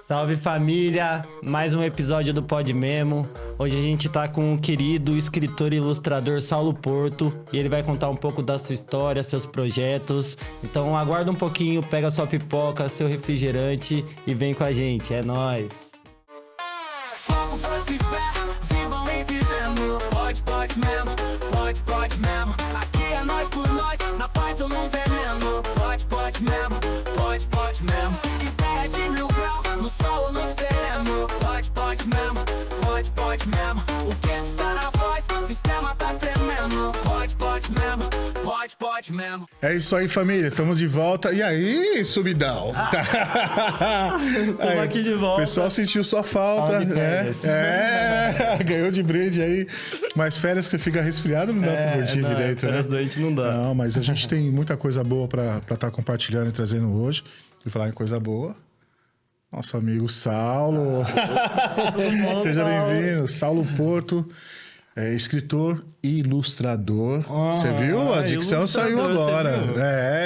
Salve família, mais um episódio do Pod Memo. Hoje a gente tá com o querido escritor e ilustrador Saulo Porto e ele vai contar um pouco da sua história, seus projetos. Então aguarda um pouquinho, pega sua pipoca, seu refrigerante e vem com a gente, é nóis. Foco, força e fé, vivam e vivendo. Pode mesmo. Aqui é nós por nós, na paz ou no veneno. Pode mesmo. Ideia de mil grau, no sol ou no sereno. Pode mesmo. O que tá na voz, o sistema tá tremendo. Pode mesmo. É isso aí, família. Estamos de volta. E aí, subidão? Estamos aqui de volta. O pessoal sentiu sua falta, né? Ganhou de brinde aí. Mas férias que você fica resfriado não dá pra curtir direito, né? Férias doente não dá. Não, mas a gente tem muita coisa boa pra estar compartilhando e trazendo hoje. E falar em coisa boa, nosso amigo Saulo. Seja bem-vindo. Saulo Porto, escritor e ilustrador. Você viu? A dicção saiu agora.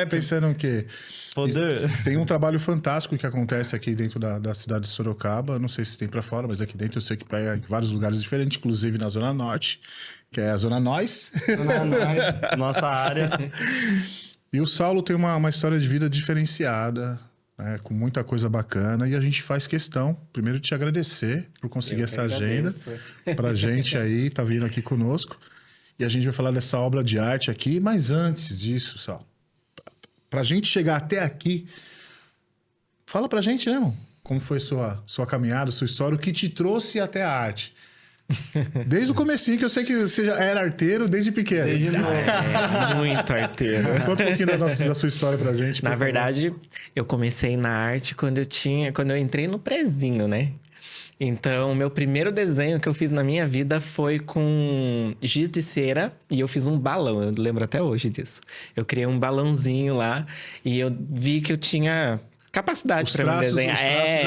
Pensando que Poder. tem um trabalho fantástico que acontece aqui dentro da cidade de Sorocaba. Não sei se tem pra fora, mas aqui dentro eu sei que para em vários lugares diferentes, inclusive na Zona Norte, que é a Zona Nós. Nossa área. E o Saulo tem uma história de vida diferenciada, né, com muita coisa bacana. E a gente faz questão, primeiro, de te agradecer por conseguir essa agenda pra gente aí, tá vindo aqui conosco. E a gente vai falar dessa obra de arte aqui. Mas antes disso, Saulo, pra gente chegar até aqui, fala pra gente, né, irmão? Como foi sua caminhada, sua história, o que te trouxe até a arte? Desde o comecinho, que eu sei que você já era arteiro desde pequeno. Desde novo. Muito arteiro. Conta um pouquinho da sua história pra gente. Na verdade, eu comecei na arte quando eu entrei no prezinho, né? Então, meu primeiro desenho que eu fiz na minha vida foi com giz de cera e eu fiz um balão. Eu lembro até hoje disso. Eu criei um balãozinho lá e eu vi que eu tinha capacidade para me desenhar.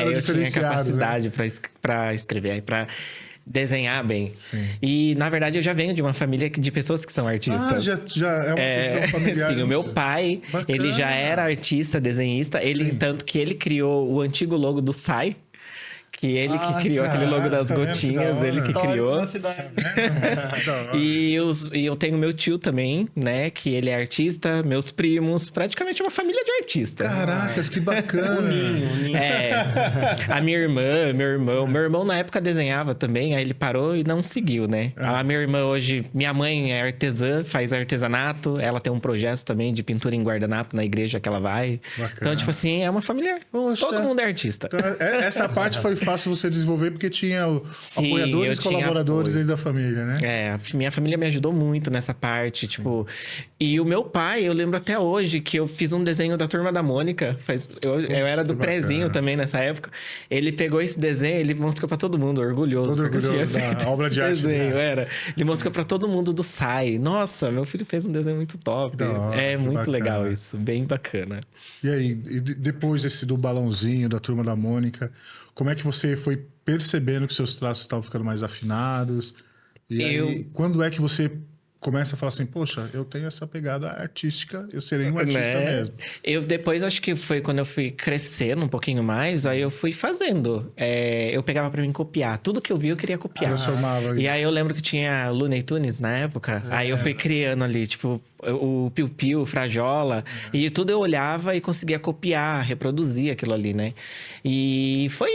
Eu tinha capacidade, né, para escrever, para desenhar bem. Sim. E, na verdade, eu já venho de uma família de pessoas que são artistas. Já é uma questão familiar. Sim, o meu pai, bacana, ele já era artista, desenhista. Tanto que ele criou o antigo logo do SAI. Que ele que criou aquele logo das gotinhas, ele que criou. E eu tenho meu tio também, né? Que ele é artista, meus primos, praticamente uma família de artistas. Caracas, que bacana. A minha irmã, meu irmão na época desenhava também, aí ele parou e não seguiu, né? A minha irmã hoje, minha mãe é artesã, faz artesanato, ela tem um projeto também de pintura em guardanapo na igreja que ela vai. Bacana. Então, tipo assim, é uma família. Poxa. Todo mundo é artista. Então, essa parte foi fácil você desenvolver porque tinha apoiadores e colaboradores aí da família, né? Minha família me ajudou muito nessa parte, tipo... E o meu pai, eu lembro até hoje que eu fiz um desenho da Turma da Mônica. Eu era do prezinho também nessa época. Ele pegou esse desenho, ele mostrou pra todo mundo, orgulhoso. Todo orgulhoso da obra de arte. Desenho, Ele mostrou pra todo mundo do SAI. Nossa, meu filho fez um desenho muito top. Muito bacana. Legal isso, bem bacana. E aí, depois do balãozinho, da Turma da Mônica, como é que você foi percebendo que seus traços estavam ficando mais afinados? E aí, quando é que você começa a falar assim, poxa, eu tenho essa pegada artística, eu serei um artista mesmo? Eu depois, acho que foi quando eu fui crescendo um pouquinho mais, aí eu fui fazendo. Eu pegava pra mim copiar. Tudo que eu vi, eu queria copiar. Transformava. E aí eu lembro que tinha Looney Tunes na época, aí eu fui criando ali, tipo, o Piu Piu, o Frajola, e tudo eu olhava e conseguia copiar, reproduzir aquilo ali, né? E foi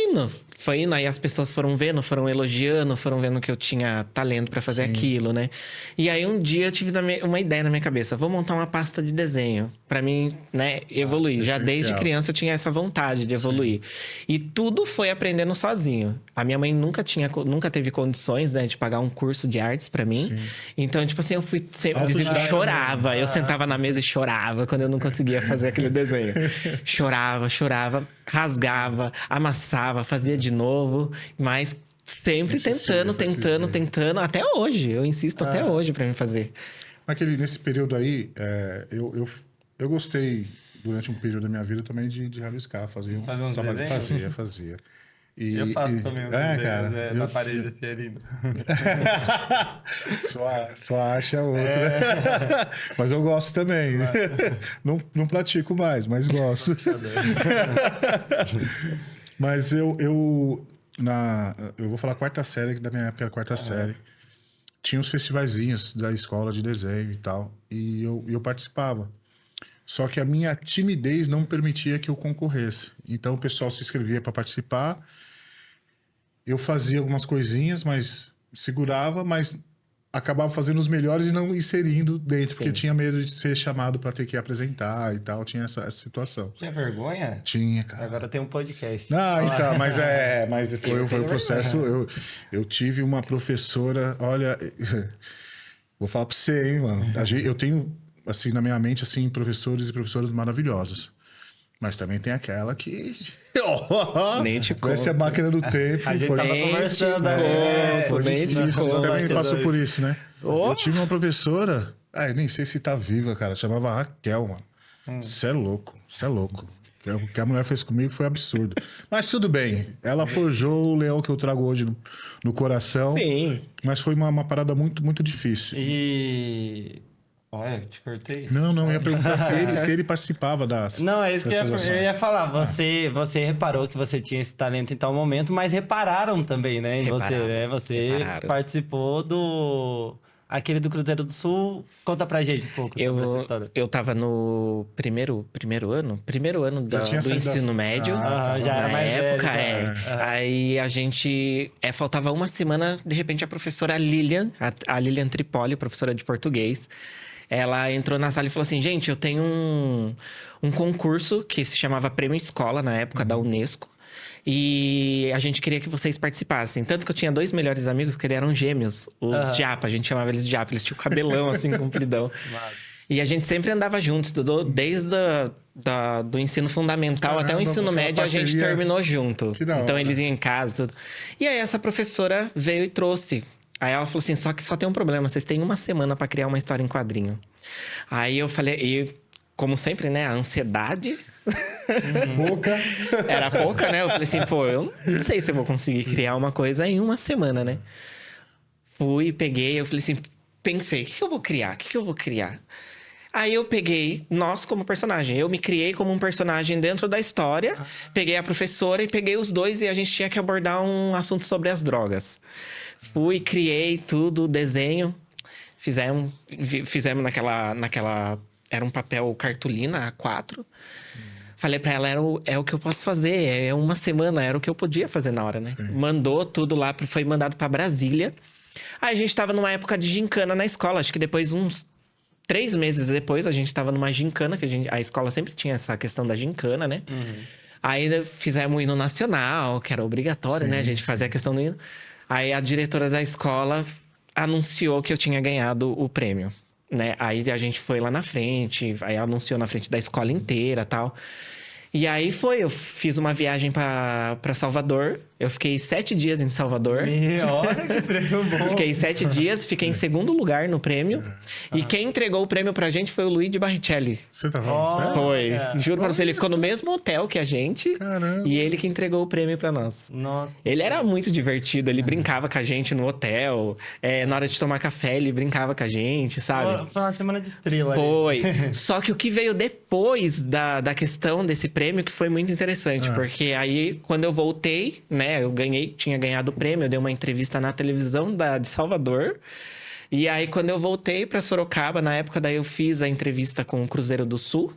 indo, aí as pessoas foram vendo, foram elogiando, foram vendo que eu tinha talento pra fazer aquilo, né? E aí um dia eu tive uma ideia na minha cabeça, vou montar uma pasta de desenho pra mim, né, evoluir. Já desde criança eu tinha essa vontade de evoluir. E tudo foi aprendendo sozinho. A minha mãe nunca teve condições, né, de pagar um curso de artes pra mim. Sim. Então, tipo assim, eu fui sempre chorava. Eu sentava na mesa e chorava quando eu não conseguia fazer aquele desenho. Chorava, rasgava, amassava, fazia de novo, mas sempre tentando, até hoje. Eu insisto até hoje pra mim fazer. Nesse período aí, eu gostei, durante um período da minha vida também, de rabiscar, fazer uns trabalhos. Fazia. Eu faço também uns desenhos na parede assim, ali. Sua arte é outra. Mas eu gosto também. Não pratico mais, mas gosto. Mas eu vou falar quarta série, que da minha época era quarta série. Tinha uns festivaizinhos da escola de desenho e tal. E eu participava. Só que a minha timidez não permitia que eu concorresse. Então o pessoal se inscrevia para participar. Eu fazia algumas coisinhas, mas segurava, mas acabava fazendo os melhores e não inserindo dentro, porque tinha medo de ser chamado para ter que apresentar e tal. Tinha essa situação. Tinha vergonha? Tinha, cara. Agora tem um podcast. Não, então, mas foi o processo. Eu tive uma professora, olha, vou falar pra você, hein, mano. Eu tenho, assim, na minha mente, assim, professores e professoras maravilhosos. Mas também tem aquela que... Nem te conto. Essa é a máquina do tempo. A gente tava conversando, Foi difícil. Você também passou por isso, né? Oh. Eu tive uma professora, nem sei se tá viva, cara, chamava Raquel, mano. Você é louco, você é louco. O que a mulher fez comigo foi absurdo. Mas tudo bem. Ela forjou o leão que eu trago hoje no coração. Sim. Mas foi uma parada muito, muito difícil. E... Olha, te cortei. Não, eu ia perguntar se ele participava das... Não, é isso que dessas ações. eu ia falar. Você reparou que você tinha esse talento em tal momento, mas repararam também, né? Em você, né? Você participou aquele do Cruzeiro do Sul. Conta pra gente um pouco sobre essa história. Eu tava no primeiro ano do ensino médio. Já era na mais época, velho, Aí a gente... faltava uma semana, de repente a professora Lilian, a Lilian Tripoli, professora de português, ela entrou na sala e falou assim, gente, eu tenho um concurso que se chamava Prêmio Escola, na época da Unesco. E a gente queria que vocês participassem. Tanto que eu tinha 2 melhores amigos que eram gêmeos. Os Japa, a gente chamava eles de Japa. Eles tinham o cabelão assim, compridão. E a gente sempre andava juntos. Estudou desde do ensino fundamental até o ensino médio. A gente terminou junto. Então eles iam em casa, tudo. E aí essa professora veio e trouxe. Aí ela falou assim, só que só tem um problema. Vocês têm uma semana pra criar uma história em quadrinho. Aí eu falei... E, como sempre, né? A ansiedade... Pouca. Era pouca, né? Eu falei assim, eu não sei se eu vou conseguir criar uma coisa em uma semana, né? Fui, peguei, eu falei assim, pensei, o que eu vou criar? Aí eu peguei nós como personagem. Eu me criei como um personagem dentro da história. Peguei a professora e peguei os dois e a gente tinha que abordar um assunto sobre as drogas. Fui, criei tudo, desenho. Fizemos naquela... Era um papel cartolina A4. Falei pra ela, é o que eu posso fazer. É uma semana, era o que eu podia fazer na hora, né? Sim. Mandou tudo lá, foi mandado pra Brasília. Aí a gente tava numa época de gincana na escola. Acho que depois, uns 3 meses depois, a gente tava numa gincana. A escola sempre tinha essa questão da gincana, né? Aí fizemos o hino nacional, que era obrigatório, né? A gente fazia a questão do hino. Aí a diretora da escola anunciou que eu tinha ganhado o prêmio, né? Aí a gente foi lá na frente, aí anunciou na frente da escola inteira e tal. E aí eu fiz uma viagem pra Salvador. Eu fiquei 7 dias em Salvador. Olha que prêmio bom. Fiquei 7 dias, fiquei em segundo lugar no prêmio. E quem entregou o prêmio pra gente foi o Luigi Barrichelli. Você tá falando sério? Foi. Juro pra você, ele ficou no mesmo hotel que a gente. Caramba. E ele que entregou o prêmio pra nós. Nossa. Ele era muito divertido, ele brincava com a gente no hotel. Na hora de tomar café, ele brincava com a gente, sabe? Foi uma semana de estrela. Foi. Só que o que veio depois da questão desse prêmio que foi muito interessante. Porque aí, quando eu voltei, né? Eu tinha ganhado o prêmio, eu dei uma entrevista na televisão de Salvador. E aí, quando eu voltei pra Sorocaba, na época, daí eu fiz a entrevista com o Cruzeiro do Sul.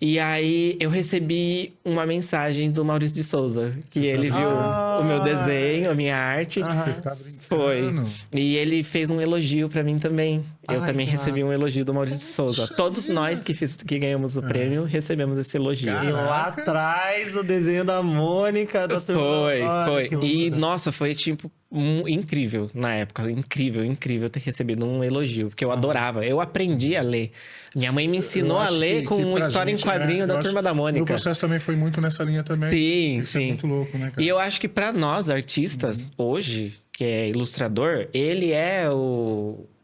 E aí, eu recebi uma mensagem do Maurício de Souza. Que ele viu o meu desenho, a minha arte. Você tá brincando. Foi. E ele fez um elogio pra mim também. Eu também recebi um elogio do Maurício de Souza. Todos nós que ganhamos o prêmio, recebemos esse elogio. E lá atrás, o desenho da Mônica, da turma. Foi. E, nossa, foi, tipo, incrível na época. Incrível ter recebido um elogio. Porque eu adorava. Eu aprendi a ler. Minha mãe me ensinou a ler com uma história em quadrinho da Turma da Mônica. O processo também foi muito nessa linha também. Sim, Isso é muito louco, né, cara? E eu acho que pra nós, artistas, hoje, que é ilustrador, ele é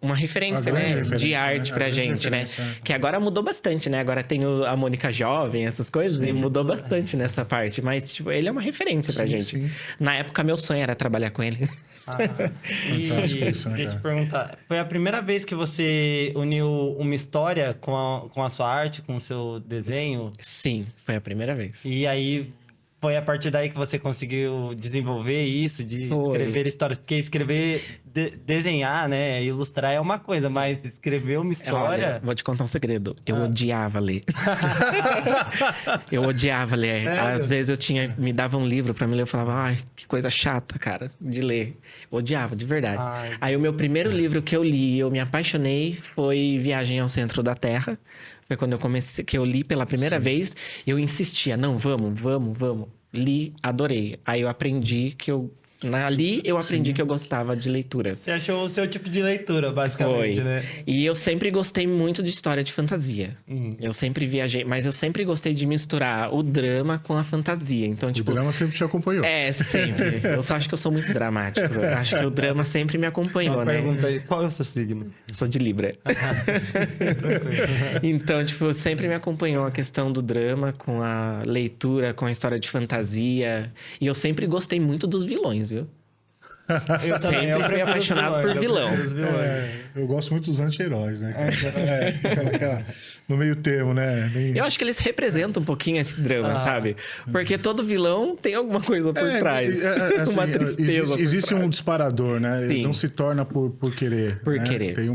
uma referência, né? De arte pra gente, né? Que agora mudou bastante, né? Agora tem a Mônica Jovem, essas coisas, e mudou bastante nessa parte. Mas, tipo, ele é uma referência pra gente. Sim. Na época, meu sonho era trabalhar com ele. E isso, né, deixa eu te cara? perguntar, foi a primeira vez que você uniu uma história com a sua arte, com o seu desenho? Sim, foi a primeira vez. E aí foi a partir daí que você conseguiu desenvolver isso, de Foi. escrever histórias. Porque escrever, desenhar, né, ilustrar é uma coisa, mas escrever uma Olha, história... vou te contar um segredo. Eu odiava ler. Eu odiava ler. Sério? Às vezes me dava um livro pra me ler, eu falava, ai, que coisa chata, cara, de ler. Eu odiava, de verdade. Ai. Aí o meu primeiro livro que eu li, eu me apaixonei, foi Viagem ao Centro da Terra. Foi quando eu comecei, que eu li pela primeira vez. Eu insistia, não, vamos. Li, adorei. Aí eu aprendi que ali eu aprendi que eu gostava de leitura. Você achou o seu tipo de leitura, basicamente, Foi. né? E eu sempre gostei muito de história de fantasia. Eu sempre viajei, mas eu sempre gostei de misturar o drama com a fantasia. Então, O tipo. drama sempre te acompanhou. É, sempre. Eu só acho que eu sou muito dramático. Eu acho que o drama sempre me acompanhou, Uma né? pergunta aí, qual é o seu signo? Sou de Libra. Então, tipo, sempre me acompanhou a questão do drama com a leitura, com a história de fantasia. E eu sempre gostei muito dos vilões, viu? Eu também, eu Sempre fui prefiro os apaixonado por vilões, eu vilão. prefiro os vilões. Eu gosto muito dos anti-heróis, né? No meio termo, né? Eu acho que eles representam um pouquinho esse drama, sabe? Porque todo vilão tem alguma coisa por trás. assim, Uma tristeza. Existe um disparador, né? Ele Sim. não se torna por querer. Por né? querer. Tem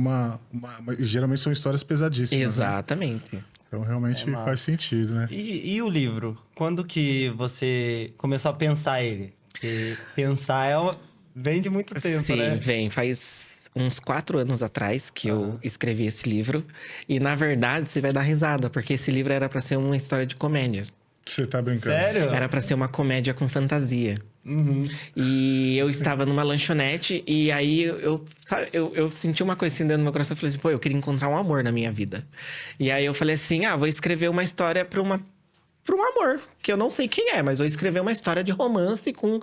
e geralmente são histórias pesadíssimas. Né? Exatamente. Então realmente faz sentido, né? E o livro? Quando que você começou a pensar ele? Porque pensar vem de muito tempo, Sim, né? vem. Faz uns 4 anos atrás que eu escrevi esse livro. E, na verdade, você vai dar risada, porque esse livro era pra ser uma história de comédia. Você tá brincando. Sério? Era pra ser uma comédia com fantasia. Uhum. E eu estava numa lanchonete e aí eu senti uma coisa assim dentro do meu coração. Eu falei assim, pô, eu queria encontrar um amor na minha vida. E aí eu falei assim, vou escrever uma história para um amor, que eu não sei quem é, mas vou escrever uma história de romance com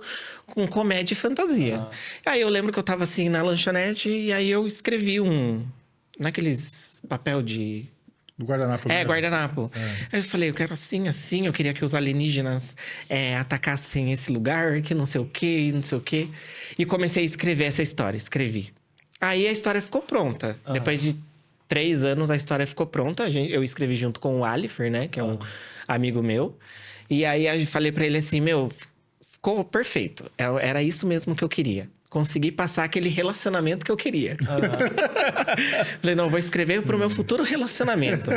comédia e fantasia. Aí eu lembro que eu tava assim na lanchonete e aí eu escrevi naqueles papel de... Do guardanapo. guardanapo. Aí eu falei, eu quero assim, eu queria que os alienígenas atacassem esse lugar, que não sei o quê, não sei o quê. E comecei a escrever essa história, escrevi. Aí a história ficou pronta. Depois de 3 anos, a história ficou pronta. Eu escrevi junto com o Alifer, né, que é um amigo meu. E aí eu falei pra ele assim, ficou perfeito. Era isso mesmo que eu queria. Consegui passar aquele relacionamento que eu queria. Falei, não, vou escrever pro meu futuro relacionamento.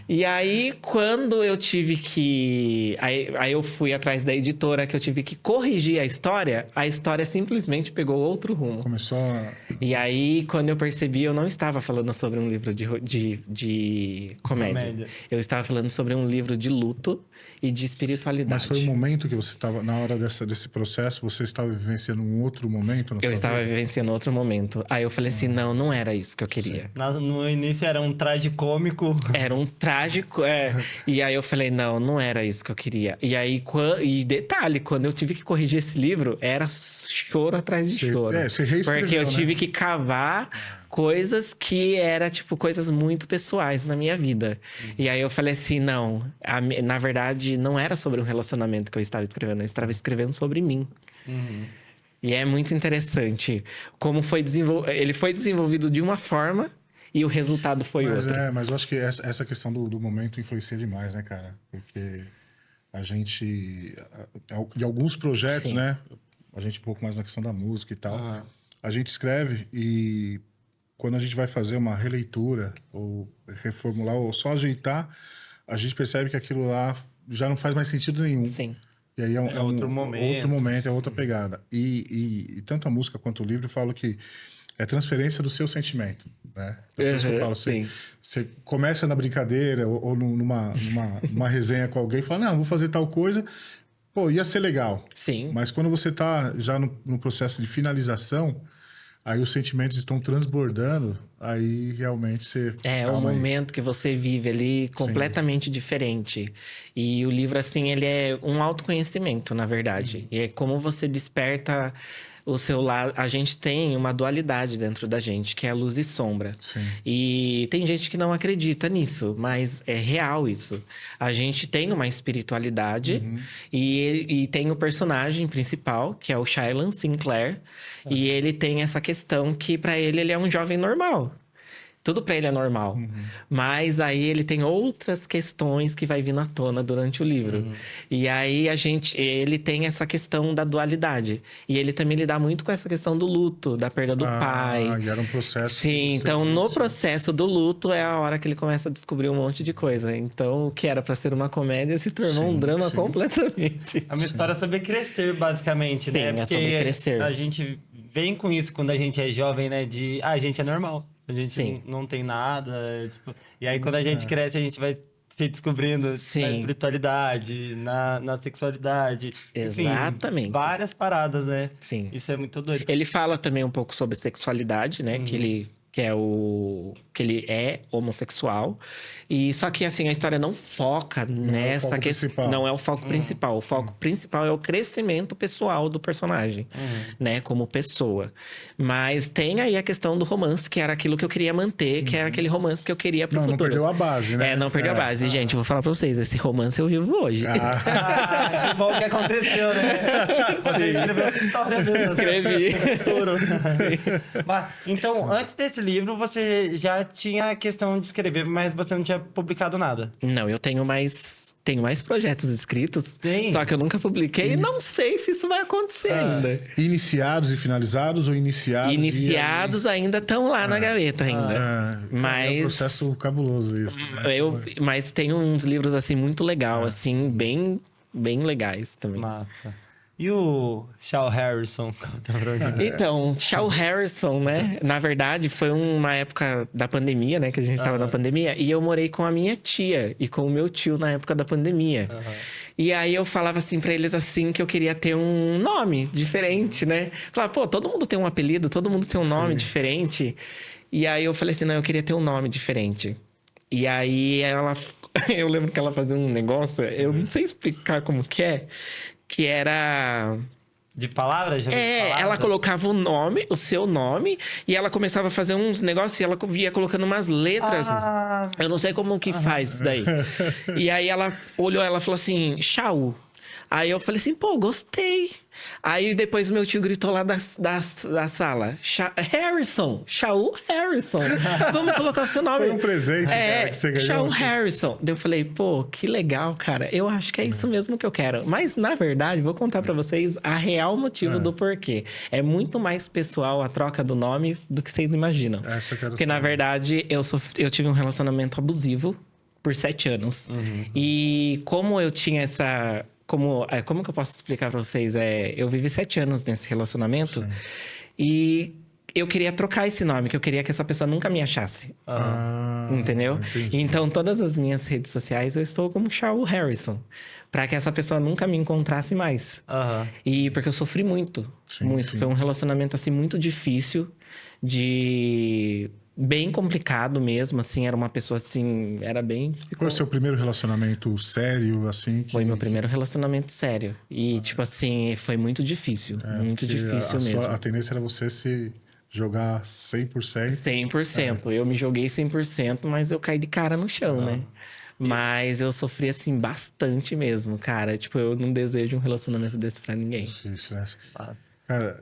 E aí, quando eu tive que... Aí eu fui atrás da editora, que eu tive que corrigir a história simplesmente pegou outro rumo. Começou a... E aí, quando eu percebi, eu não estava falando sobre um livro de comédia. Eu estava falando sobre um livro de luto e de espiritualidade. Mas foi um momento que você estava... Na hora desse processo, você estava vivenciando um outro momento? Eu estava vivenciando outro momento. Aí eu falei assim, não era isso que eu queria. No início era um traje cômico. Era um trágico, E aí eu falei, não era isso que eu queria. E aí, e detalhe, quando eu tive que corrigir esse livro, era choro atrás de choro. Você reescreveu, porque eu tive né? que cavar coisas que era tipo coisas muito pessoais na minha vida. E aí eu falei assim, na verdade não era sobre um relacionamento que eu estava escrevendo, eu estava escrevendo sobre mim. E é muito interessante como ele foi desenvolvido de uma forma e o resultado foi outro. Mas eu acho que essa questão do momento influencia demais, né, cara? Porque a gente... Em alguns projetos, Sim. né? A gente um pouco mais na questão da música e tal. A gente escreve e quando a gente vai fazer uma releitura ou reformular ou só ajeitar, a gente percebe que aquilo lá já não faz mais sentido nenhum. Sim. E aí é outro momento. Outro momento, é outra pegada. E tanto a música quanto o livro, eu falo que é transferência do seu sentimento, né? Então, por isso que eu falo, você começa na brincadeira ou numa resenha com alguém e fala, não, vou fazer tal coisa, pô, ia ser legal. Sim. Mas quando você tá já no processo de finalização, aí os sentimentos estão transbordando, aí realmente você... É um momento que você vive ali completamente diferente. E o livro, assim, ele é um autoconhecimento, na verdade. E é como você desperta o seu lado... A gente tem uma dualidade dentro da gente, que é luz e sombra. Sim. E tem gente que não acredita nisso, mas é real isso. A gente tem uma espiritualidade e tem o personagem principal, que é o Shailan Sinclair. E ele tem essa questão que, para ele é um jovem normal. Tudo pra ele é normal. Mas aí ele tem outras questões que vai vindo à tona durante o livro. E aí ele tem essa questão da dualidade. E ele também lida muito com essa questão do luto, da perda do pai. E era um processo. Sim, então no processo do luto é a hora que ele começa a descobrir um monte de coisa. Então, o que era pra ser uma comédia se tornou um drama completamente. É uma história sobre crescer, basicamente, né? Sim, é sobre crescer. A gente vem com isso quando a gente é jovem, né? A gente é normal. A gente Sim. não tem nada. Tipo, e aí, quando a gente cresce, a gente vai se descobrindo na espiritualidade, na sexualidade. Exatamente. Enfim, várias paradas, né? Sim. Isso é muito doido. Ele fala também um pouco sobre sexualidade, né? Que ele é homossexual. E só que assim, a história não foca nessa questão. Não é o foco principal. O foco principal é o crescimento pessoal do personagem, né? Como pessoa. Mas tem aí a questão do romance, que era aquilo que eu queria manter, que era aquele romance que eu queria pro futuro. Não perdeu a base, né? Não perdeu a base. Gente, eu vou falar pra vocês, esse romance eu vivo hoje. Que bom que aconteceu, né? Você escreveu essa história mesmo. Escrevi. Mas, então, antes desse livro, você já tinha a questão de escrever, mas você não tinha publicado nada. Não, eu tenho mais projetos escritos, Sim. só que eu nunca publiquei e não sei se isso vai acontecer ainda. Iniciados e finalizados ou iniciados? Iniciados ainda estão lá na gaveta ainda. Mas É um processo cabuloso isso. Mas tem uns livros assim muito legal, assim, bem legais também. Massa. E o Shaw Harrison? Então, Shaw Harrison, né? Na verdade, foi uma época da pandemia, né? Que a gente tava na pandemia. E eu morei com a minha tia e com o meu tio na época da pandemia. E aí eu falava assim pra eles assim que eu queria ter um nome diferente, né? Falava, pô, todo mundo tem um apelido, todo mundo tem um nome diferente. E aí eu falei assim, não, eu queria ter um nome diferente. E aí eu lembro que ela fazia um negócio, eu não sei explicar como que era... De palavras? Ela colocava o seu nome, e ela começava a fazer uns negócios e ela ia colocando umas letras. Eu não sei como que faz isso daí. E aí ela olhou, ela falou assim, Shaw. Aí eu falei assim, pô, gostei. Aí depois meu tio gritou lá da sala, Harrison, Shaw Harrison. Vamos colocar o seu nome. Foi um presente, cara, que você ganhou. Shaw Harrison. Daí eu falei, pô, que legal, cara. Eu acho que é isso mesmo que eu quero. Mas, na verdade, vou contar pra vocês a real motivo do porquê. É muito mais pessoal a troca do nome do que vocês imaginam. Porque, na verdade, eu tive um relacionamento abusivo por 7 anos. E como eu tinha essa... Como que eu posso explicar pra vocês? Eu vivi 7 anos nesse relacionamento. E eu queria trocar esse nome, que eu queria que essa pessoa nunca me achasse. Entendeu? Entendi. Então, todas as minhas redes sociais, eu estou como Shaw Harrison. Pra que essa pessoa nunca me encontrasse mais. E porque eu sofri muito. Sim. Foi um relacionamento, assim, muito difícil. Bem complicado mesmo, assim. Era uma pessoa, assim... Era bem... Foi o seu primeiro relacionamento sério, assim? Foi meu primeiro relacionamento sério. E, tipo assim, foi muito difícil. Muito difícil mesmo. A tendência era você se jogar 100%. 100%. Eu me joguei 100%, mas eu caí de cara no chão, né? Mas eu sofri, assim, bastante mesmo, cara. Tipo, eu não desejo um relacionamento desse pra ninguém. Isso, né? Cara,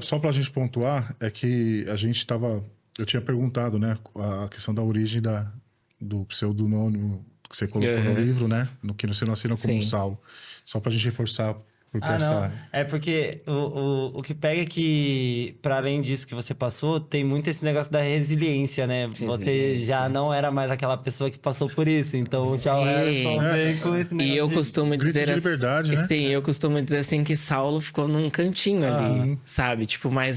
só pra gente pontuar, é que a gente tava... Eu tinha perguntado, né? A questão da origem do pseudônimo que você colocou no livro, né? No que você não assina como Saulo. Só pra gente reforçar. Porque não. É porque o que pega é que, para além disso que você passou, tem muito esse negócio da resiliência, né? Você já não era mais aquela pessoa que passou por isso. Então, o Shaw Harrison vem com esse negócio. E eu costumo dizer de liberdade, né? Sim, eu costumo dizer assim que Saulo ficou num cantinho ali, sabe? Tipo, mas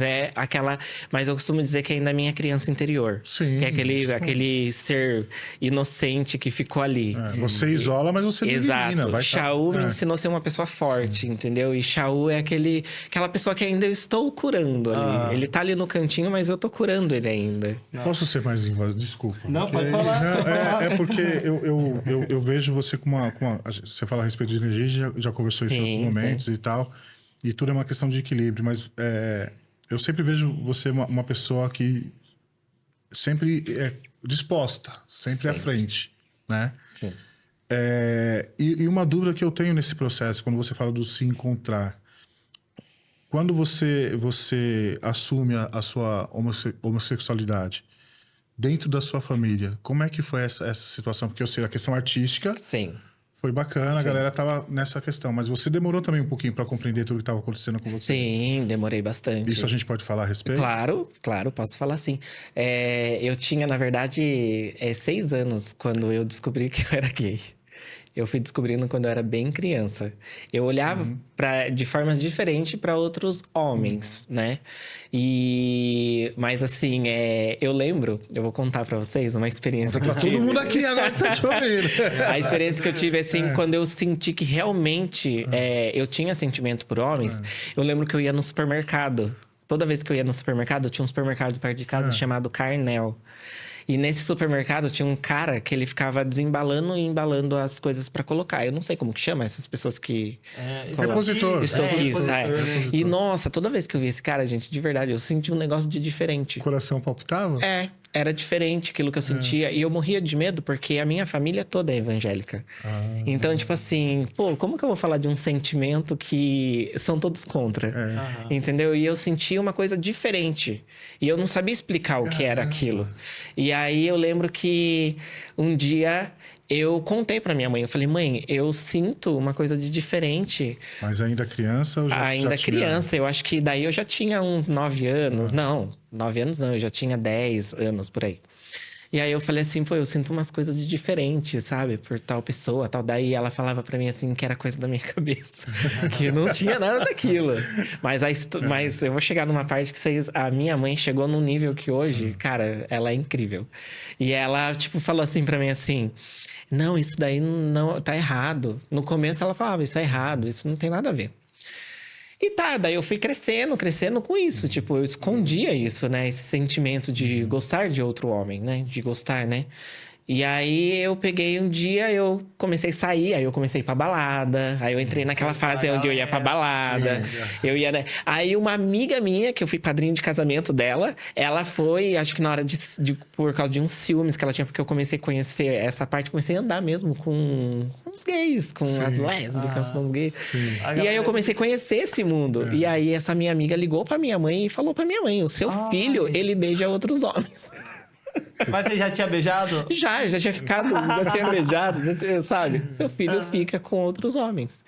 Mas eu costumo dizer que ainda é minha criança interior. Sim. Que é aquele ser inocente que ficou ali. Você isola, mas você não elimina. Exato. Shaw me ensinou a ser uma pessoa forte, entendeu? E Shaw é aquela pessoa que ainda eu estou curando ali. Ele tá ali no cantinho, mas eu tô curando ele ainda. Posso ser mais invasivo? Desculpa. Não, pode falar. É porque eu vejo você com uma... Você fala a respeito de energia, já conversou isso em outros momentos e tal. E tudo é uma questão de equilíbrio. Mas eu sempre vejo você uma pessoa que sempre é disposta, sempre à frente, né? Sim. E uma dúvida que eu tenho nesse processo, quando você fala do se encontrar, quando você assume a sua homossexualidade, dentro da sua família, como é que foi essa situação? Porque eu sei, a questão artística Sim. foi bacana, a galera tava nessa questão. Mas você demorou também um pouquinho para compreender tudo que estava acontecendo com você. Sim, demorei bastante. Isso a gente pode falar a respeito? Claro, posso falar sim. Eu tinha, na verdade, 6 anos quando eu descobri que eu era gay. Eu fui descobrindo quando eu era bem criança. Eu olhava de formas diferentes para outros homens, né? Mas assim, eu lembro, eu vou contar para vocês uma experiência que eu tive. Todo mundo aqui agora tá te ouvindo. A experiência que eu tive, assim, quando eu senti que realmente eu tinha sentimento por homens, eu lembro que eu ia no supermercado. Toda vez que eu ia no supermercado, tinha um supermercado perto de casa chamado Carnel. E nesse supermercado tinha um cara que ele ficava desembalando e embalando as coisas pra colocar. Eu não sei como que chama essas pessoas que... Repositor. Estoquista, repositor. E nossa, toda vez que eu vi esse cara, gente, de verdade, eu senti um negócio de diferente. O coração palpitava? Era diferente aquilo que eu sentia. E eu morria de medo porque a minha família toda é evangélica. Então, tipo assim, pô, como que eu vou falar de um sentimento que são todos contra? Entendeu? E eu sentia uma coisa diferente. E eu não sabia explicar o que era aquilo. E aí eu lembro que um dia eu contei pra minha mãe. Eu falei, mãe, eu sinto uma coisa de diferente. Mas ainda criança ou Ainda já criança. tinha... Eu acho que daí eu já tinha uns 9 anos. Não, 9 anos não. Eu já tinha 10 anos por aí. E aí eu falei assim, pô, eu sinto umas coisas de diferente, sabe? Por tal pessoa, tal. Daí ela falava pra mim assim, que era coisa da minha cabeça. Que não tinha nada daquilo. Mas eu vou chegar numa parte que a minha mãe chegou num nível que hoje, cara, ela é incrível. E ela, tipo, falou assim pra mim assim... Não, isso daí não tá errado. No começo ela falava, isso é errado, isso não tem nada a ver. E daí eu fui crescendo com isso. Tipo, eu escondia isso, né? Esse sentimento de gostar de outro homem, né? De gostar, né? E aí eu peguei um dia, eu comecei a sair, aí eu comecei a ir pra balada, aí eu entrei naquela fase onde eu ia pra balada, eu ia... Aí uma amiga minha, que eu fui padrinho de casamento dela, ela foi, acho que na hora por causa de uns ciúmes que ela tinha, porque eu comecei a conhecer essa parte, comecei a andar mesmo com os gays, com as lésbicas, com os gays. E aí eu comecei a conhecer esse mundo. E aí essa minha amiga ligou pra minha mãe e falou pra minha mãe, o seu filho, ele beija outros homens. Mas você já tinha beijado? Já tinha ficado, já tinha beijado, sabe? Seu filho fica com outros homens.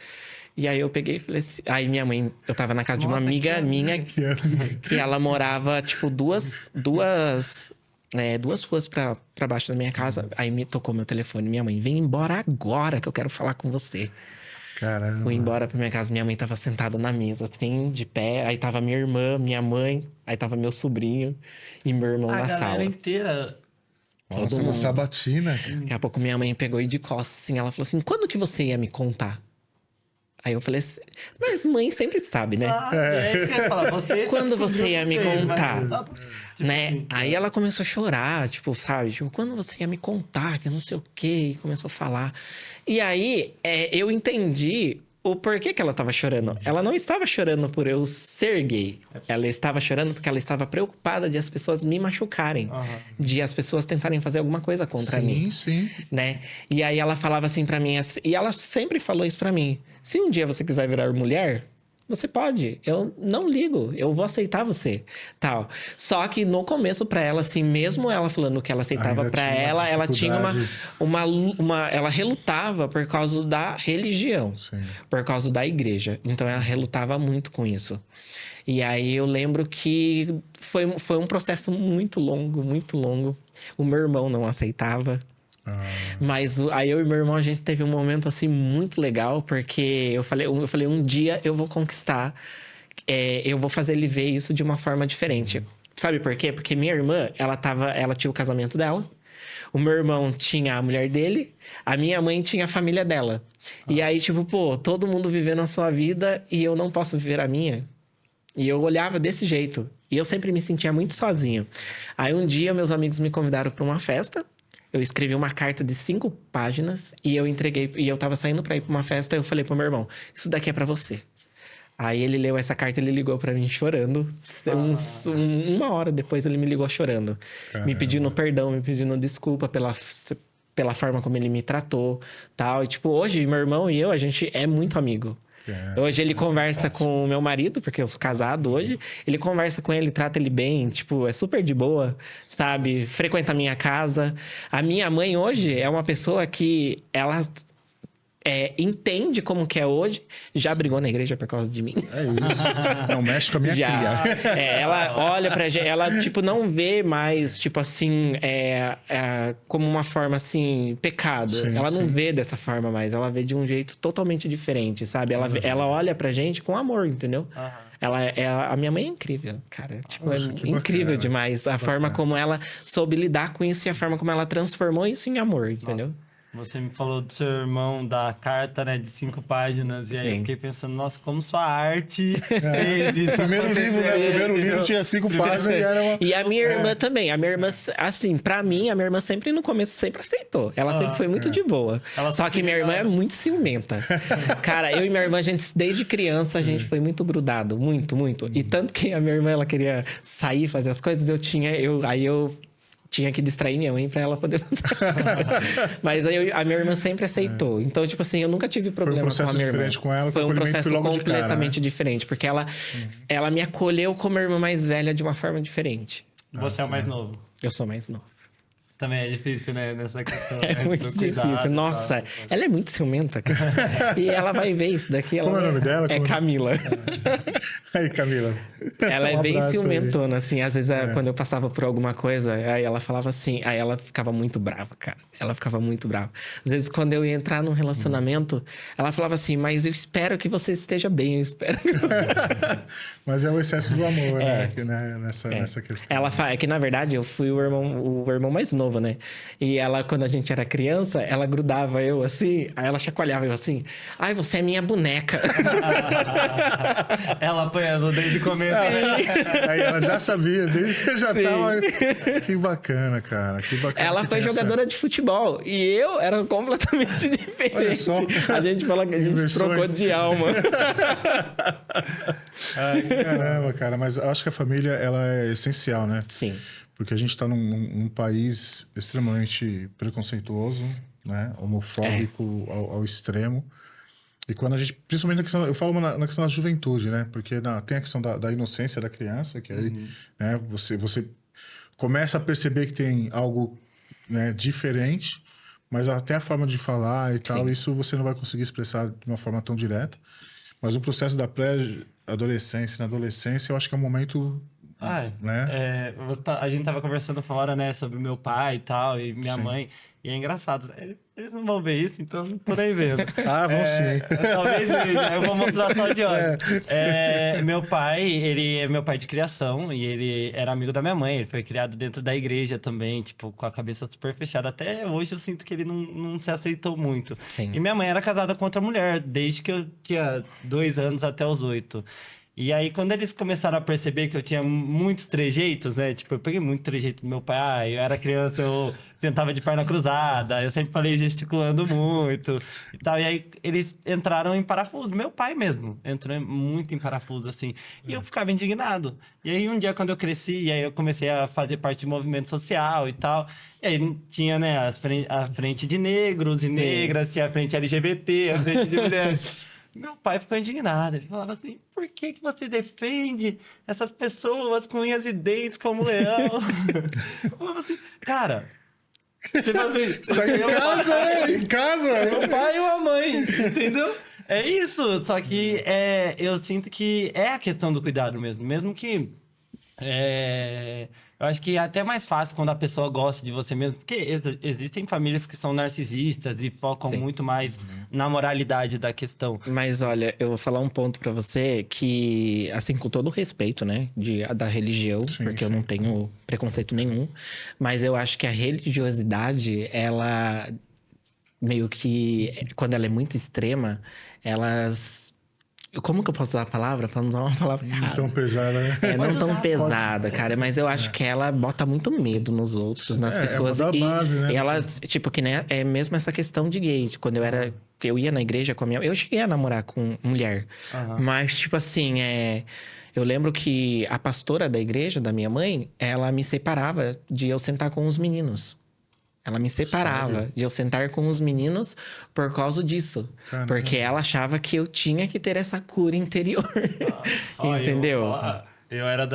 E aí eu peguei e falei assim... Aí minha mãe... Eu tava na casa de uma amiga minha... Que ela morava, tipo, duas ruas pra baixo da minha casa. Aí me tocou meu telefone. Minha mãe, vem embora agora que eu quero falar com você. Caramba. Fui embora pra minha casa. Minha mãe tava sentada na mesa, assim, de pé. Aí tava minha irmã, minha mãe. Aí tava meu sobrinho e meu irmão na sala. A galera inteira... Nossa, uma sabatina. Daqui a pouco minha mãe pegou e de costas, assim. Ela falou assim, quando que você ia me contar? Aí eu falei assim... Mas mãe sempre sabe, né? É isso que eu ia falar. Quando você ia me contar? Tipo, Né? Aí ela começou a chorar, tipo, sabe? Tipo, quando você ia me contar, que não sei o quê. E começou a falar. E aí, eu entendi o porquê que ela estava chorando. Ela não estava chorando por eu ser gay. Ela estava chorando porque ela estava preocupada de as pessoas me machucarem. De as pessoas tentarem fazer alguma coisa contra mim. Sim. Né? E aí ela falava assim pra mim... E ela sempre falou isso pra mim. Se um dia você quiser virar mulher... Você pode, eu não ligo, eu vou aceitar você, tal. Só que no começo pra ela, assim, mesmo ela falando que ela aceitava Ainda pra ela tinha ela relutava por causa da religião, por causa da igreja. Então ela relutava muito com isso. E aí eu lembro que foi um processo muito longo, muito longo. O meu irmão não aceitava. Mas aí eu e meu irmão, a gente teve um momento assim muito legal, porque eu falei, um dia eu vou conquistar, eu vou fazer ele ver isso de uma forma diferente. Sabe por quê? Porque minha irmã, ela tinha o casamento dela, o meu irmão tinha a mulher dele, a minha mãe tinha a família dela. E aí, tipo, pô, todo mundo vivendo a sua vida e eu não posso viver a minha. E eu olhava desse jeito. E eu sempre me sentia muito sozinho. Aí um dia meus amigos me convidaram para uma festa. Eu escrevi uma carta de 5 páginas e eu entreguei. E eu tava saindo pra ir pra uma festa e eu falei pro meu irmão, isso daqui é pra você. Aí ele leu essa carta e ele ligou pra mim chorando. Uma hora depois ele me ligou chorando. Caramba. Me pedindo perdão, me pedindo desculpa pela forma como ele me tratou, tal. E tipo, hoje meu irmão e eu, a gente é muito amigo. Hoje ele conversa com o meu marido, porque eu sou casado hoje. Ele conversa com ele, trata ele bem, tipo, é super de boa, sabe? Frequenta a minha casa. A minha mãe hoje é uma pessoa que ela entende como que é hoje. Já brigou na igreja por causa de mim. É isso. Não mexe com a minha Já. cria. Ela olha pra gente, ela, tipo, não vê mais, tipo assim, como uma forma, assim, pecado. Sim, ela não sim. vê dessa forma mais, ela vê de um jeito totalmente diferente, sabe? Ela olha pra gente com amor, entendeu? A minha mãe é incrível, cara. Tipo, Poxa, que incrível bacana. demais. A forma como ela soube lidar com isso e a forma como ela transformou isso em amor, entendeu? Você me falou do seu irmão, da carta, né, de 5 páginas. E aí eu Sim. fiquei pensando, nossa, como sua arte fez isso. Primeiro livro, né? O primeiro livro tinha 5 páginas e era uma... E a minha irmã também. A minha irmã, assim, pra mim, a minha irmã sempre no começo sempre aceitou. Ela sempre foi muito de boa. Ela Só que minha irmã é muito ciumenta. Cara, eu e minha irmã, a gente, desde criança, a gente foi muito grudado. Muito, muito. E tanto que a minha irmã, ela queria sair, fazer as coisas, eu tinha que distrair minha mãe pra ela poder fazer. Mas aí a minha irmã sempre aceitou. Então, tipo assim, eu nunca tive problema com a processo minha irmã. diferente com ela, que Foi o um acolhimento processo foi logo de cara, completamente né? diferente. Porque ela me acolheu como a irmã mais velha de uma forma diferente. Você é o mais novo. Eu sou mais novo. Também é difícil, né, nessa questão. É né, muito do cuidado difícil. e Nossa, tal. ela é muito ciumenta, cara. E ela vai ver isso daqui. Como é o nome dela? É Como- Camila. Aí, Camila. Ela é Um bem abraço aí. ciumentona, assim. Às vezes, quando eu passava por alguma coisa, aí ela falava assim... Aí ela ficava muito brava, cara. Ela ficava muito brava. Às vezes, quando eu ia entrar num relacionamento, ela falava assim... Mas eu espero que você esteja bem, eu espero que... Mas é o excesso do amor, né? Que, né? Nessa questão. Ela fala, é que na verdade eu fui o irmão mais novo, né? E ela, quando a gente era criança, ela grudava eu assim, aí ela chacoalhava eu assim, ai, você é minha boneca. Ela apanhando desde o começo. Aí ela já sabia, desde que eu já Sim. tava... Que bacana, cara. Que bacana. Ela que foi tem essa- jogadora de futebol e eu era completamente diferente. Olha só. A gente fala que a gente Inversões. trocou de alma. Ai, caramba, cara. Mas eu acho que a família, ela é essencial, né? Sim. Porque a gente está num país extremamente preconceituoso, né? Homofóbico ao extremo. E quando a gente... Principalmente na questão... Eu falo na questão da juventude, né? Porque tem a questão da inocência da criança, que aí né, você começa a perceber que tem algo, né, diferente, mas até a forma de falar e tal, Sim. isso você não vai conseguir expressar de uma forma tão direta. Mas o processo da pré-adolescência, na adolescência, eu acho que é um momento... né? A gente tava conversando fora, né, sobre meu pai e tal, e minha Sim. mãe. E é engraçado, eles não vão ver isso, então não tô nem vendo. Ah, vão sim. Talvez veja, eu vou mostrar só de olho. Meu pai, ele é meu pai de criação e ele era amigo da minha mãe. Ele foi criado dentro da igreja também, tipo, com a cabeça super fechada. Até hoje eu sinto que ele não se aceitou muito. Sim. E minha mãe era casada com outra mulher, desde que eu tinha 2 anos até os 8. E aí, quando eles começaram a perceber que eu tinha muitos trejeitos, né? Tipo, eu peguei muito trejeito do meu pai. Eu era criança, eu sentava de perna cruzada. Eu sempre falei gesticulando muito e tal. E aí, eles entraram em parafuso. Meu pai mesmo entrou muito em parafuso, assim. E eu ficava indignado. E aí, um dia, quando eu cresci, e aí eu comecei a fazer parte de movimento social e tal. E aí, tinha, né, a frente de negros e negras, tinha a frente LGBT, a frente de mulheres. Meu pai ficou indignado. Ele falava assim, por que você defende essas pessoas com unhas e dentes como leão? Eu falava assim, cara... Tipo assim... Tá em casa, né? Em casa, Meu pai e uma mãe, entendeu? É isso. Só que eu sinto que é a questão do cuidado mesmo. Mesmo que... eu acho que é até mais fácil quando a pessoa gosta de você mesmo. Porque existem famílias que são narcisistas e focam Sim. muito mais na moralidade da questão. Mas olha, eu vou falar um ponto pra você que, assim, com todo o respeito, né, da religião, Sim, porque eu sim. não tenho preconceito nenhum, mas eu acho que a religiosidade, ela meio que, quando ela é muito extrema, elas... Como que eu posso usar a palavra? Pra não usar uma palavra errada. Tão pesada, né? Não Pode tão usar, pesada, cara, mas eu acho que ela bota muito medo nos outros, nas É, pessoas. é uma da base, né? E elas, tipo, que nem é mesmo essa questão de gay. Quando eu ia na igreja com a minha... Eu cheguei a namorar com mulher. Mas, tipo assim, eu lembro que a pastora da igreja, da minha mãe, ela me separava de eu sentar com os meninos. Ela me separava Sério? de eu sentar com os meninos por causa disso. Caramba. Porque ela achava que eu tinha que ter essa cura interior. Ó, Entendeu? Eu era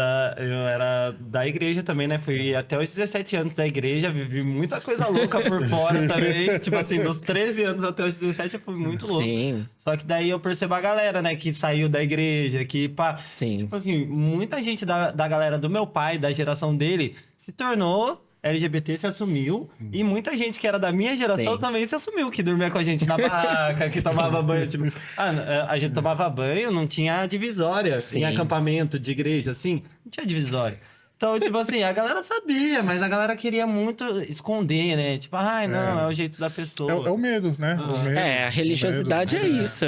da igreja também, né? Fui até os 17 anos da igreja, vivi muita coisa louca por fora também. Tipo assim, dos 13 anos até os 17 eu fui muito louco. Sim. Só que daí eu percebo a galera, né, que saiu da igreja, que pá. Sim. Tipo assim, muita gente da galera do meu pai, da geração dele, se tornou LGBT, se assumiu. E muita gente que era da minha geração Sim. também se assumiu, que dormia com a gente na barraca, que tomava banho. Tipo, a gente tomava banho, não tinha divisória. Sim. Em acampamento de igreja, assim, não tinha divisória. Então, tipo assim, a galera sabia, mas a galera queria muito esconder, né? Tipo, ai, não, é o jeito da pessoa. É o medo, né? O medo, A religiosidade o medo. é isso.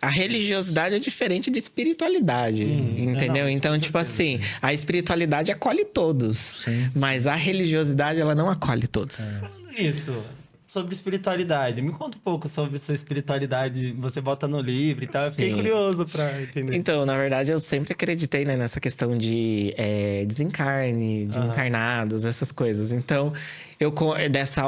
A religiosidade é diferente de espiritualidade, entendeu? não, Então, com tipo assim, a espiritualidade acolhe todos, Sim. mas a religiosidade, ela não acolhe todos. Falando nisso, sobre espiritualidade, me conta um pouco sobre sua espiritualidade. Você bota no livro e tal. Eu fiquei Sim. curioso pra entender. Então, na verdade, eu sempre acreditei, né, nessa questão de desencarne, de encarnados, essas coisas. Então, dessa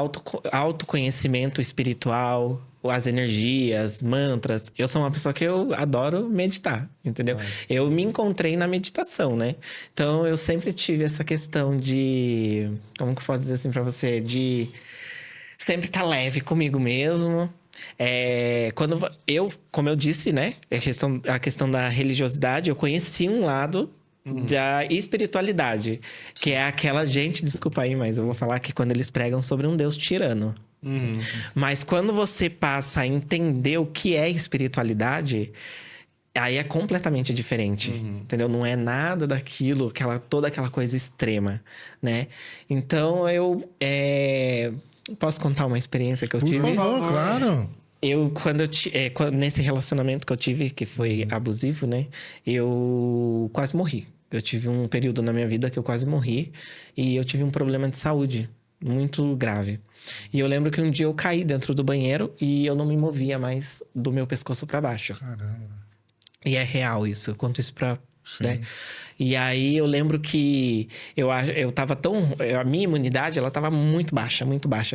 autoconhecimento espiritual, as energias, mantras. Eu sou uma pessoa que eu adoro meditar, entendeu? Eu me encontrei na meditação, né? Então, eu sempre tive essa questão de... Como que eu posso dizer assim pra você? De sempre estar leve comigo mesmo. Quando como eu disse, né? A questão da religiosidade, eu conheci um lado da espiritualidade, que é aquela gente, desculpa aí, mas eu vou falar que quando eles pregam sobre um Deus tirano. Mas quando você passa a entender o que é espiritualidade, aí é completamente diferente, entendeu? Não é nada daquilo, toda aquela coisa extrema, né? Então, posso contar uma experiência que eu Por tive? favor, claro. Nesse relacionamento que eu tive, que foi abusivo, né? Eu quase morri. Eu tive um período na minha vida que eu quase morri. E eu tive um problema de saúde muito grave. E eu lembro que um dia eu caí dentro do banheiro e eu não me movia mais do meu pescoço para baixo. Caramba. E é real isso, eu conto isso pra... Sim. Né? E aí eu lembro que eu tava a minha imunidade, ela tava muito baixa,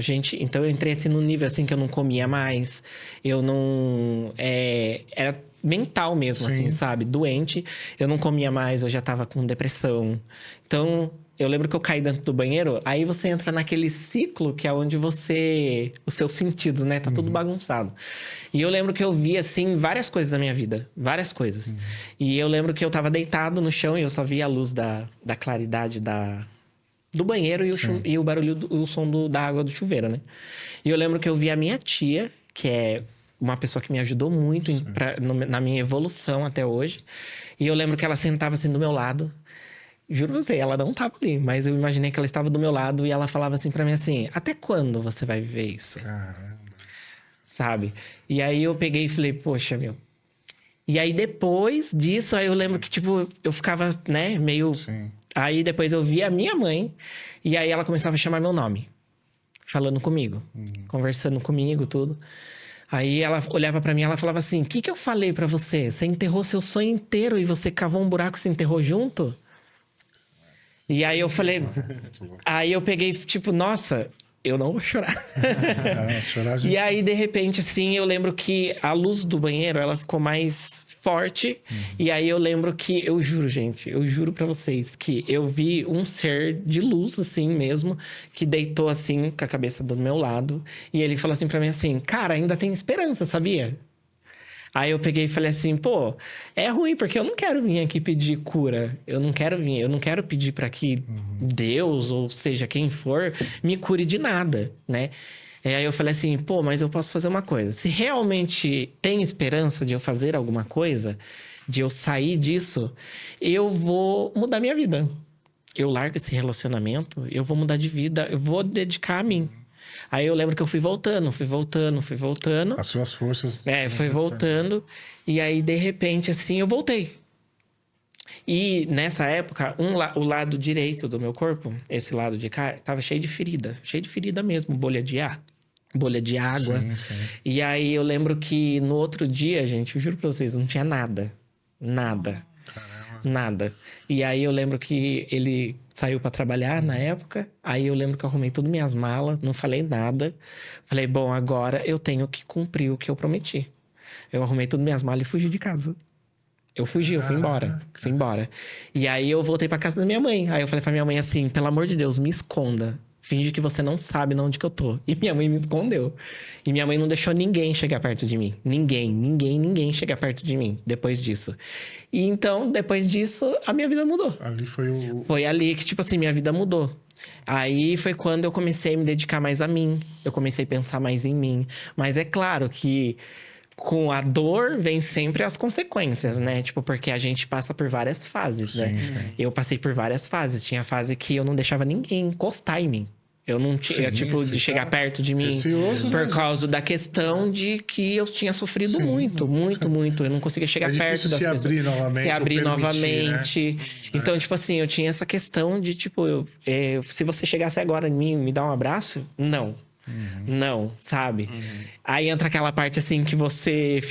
gente. Então eu entrei assim num nível assim que eu não comia mais. Eu não... era mental mesmo, Sim. assim, sabe? Doente. Eu não comia mais, eu já tava com depressão. Então... Eu lembro que eu caí dentro do banheiro, aí você entra naquele ciclo que é onde os seus sentidos, né? Tá tudo bagunçado. E eu lembro que eu vi, assim, várias coisas na minha vida. Várias coisas. E eu lembro que eu tava deitado no chão e eu só via a luz da claridade do banheiro e o barulho, o som da água do chuveiro, né? E eu lembro que eu vi a minha tia, que é uma pessoa que me ajudou muito na minha evolução até hoje. E eu lembro que ela sentava assim do meu lado. Juro pra você, ela não tava ali, mas eu imaginei que ela estava do meu lado e ela falava assim pra mim assim, até quando você vai viver isso? Caramba. Sabe? E aí eu peguei e falei, poxa, meu. E aí depois disso, aí eu lembro que, tipo, eu ficava, né, meio... Sim. Aí depois eu vi a minha mãe e aí ela começava a chamar meu nome. Falando comigo, conversando comigo, tudo. Aí ela olhava pra mim e ela falava assim, o que eu falei pra você? Você enterrou seu sonho inteiro e você cavou um buraco e se enterrou junto? E aí eu falei... Aí eu peguei, tipo, nossa, eu não vou chorar. Chorar, gente. E aí, de repente, assim, eu lembro que a luz do banheiro, ela ficou mais forte. E aí eu lembro que, eu juro, gente, eu juro pra vocês, que eu vi um ser de luz, assim mesmo, que deitou assim, com a cabeça do meu lado. E ele falou assim pra mim assim, cara, ainda tem esperança, sabia? Aí eu peguei e falei assim, pô, é ruim, porque eu não quero vir aqui pedir cura. Eu não quero pedir para que Deus, ou seja, quem for, me cure de nada, né? E aí eu falei assim, pô, mas eu posso fazer uma coisa. Se realmente tem esperança de eu fazer alguma coisa, de eu sair disso, eu vou mudar minha vida. Eu largo esse relacionamento, eu vou mudar de vida, eu vou dedicar a mim. Aí eu lembro que eu fui voltando. As suas forças... Foi voltando. E aí, de repente, assim, eu voltei. E nessa época, o lado direito do meu corpo, esse lado de cá, tava cheio de ferida. Cheio de ferida mesmo, bolha de água. Sim, sim. E aí eu lembro que no outro dia, gente, eu juro pra vocês, não tinha nada. Nada. Caramba. Nada. E aí eu lembro que saiu pra trabalhar na época. Aí eu lembro que eu arrumei todas minhas malas, não falei nada. Falei, bom, agora eu tenho que cumprir o que eu prometi. Eu arrumei todas minhas malas e fugi de casa. Eu fugi, eu fui embora. Fui embora. E aí eu voltei pra casa da minha mãe. Aí eu falei pra minha mãe assim, pelo amor de Deus, me esconda. Finge que você não sabe onde que eu tô. E minha mãe me escondeu. E minha mãe não deixou ninguém chegar perto de mim. Ninguém chegar perto de mim depois disso. E então, depois disso, a minha vida mudou. Ali foi o... Foi ali que, tipo assim, minha vida mudou. Aí foi quando eu comecei a me dedicar mais a mim. Eu comecei a pensar mais em mim. Mas é claro que com a dor vem sempre as consequências, né? Tipo, porque a gente passa por várias fases, né? Sim. Eu passei por várias fases. Tinha fase que eu não deixava ninguém encostar em mim. Eu não tinha, Sim, tipo, de ficar chegar perto de mim. receoso, Por né? causa da questão de que eu tinha sofrido Sim. muito. Eu não conseguia chegar É perto difícil das se pessoas. abrir novamente, Se ou abrir permitir, novamente. né? Então, tipo assim, eu tinha essa questão de, tipo, se você chegasse agora em mim e me dar um abraço, não. Não, sabe? Aí entra aquela parte assim que você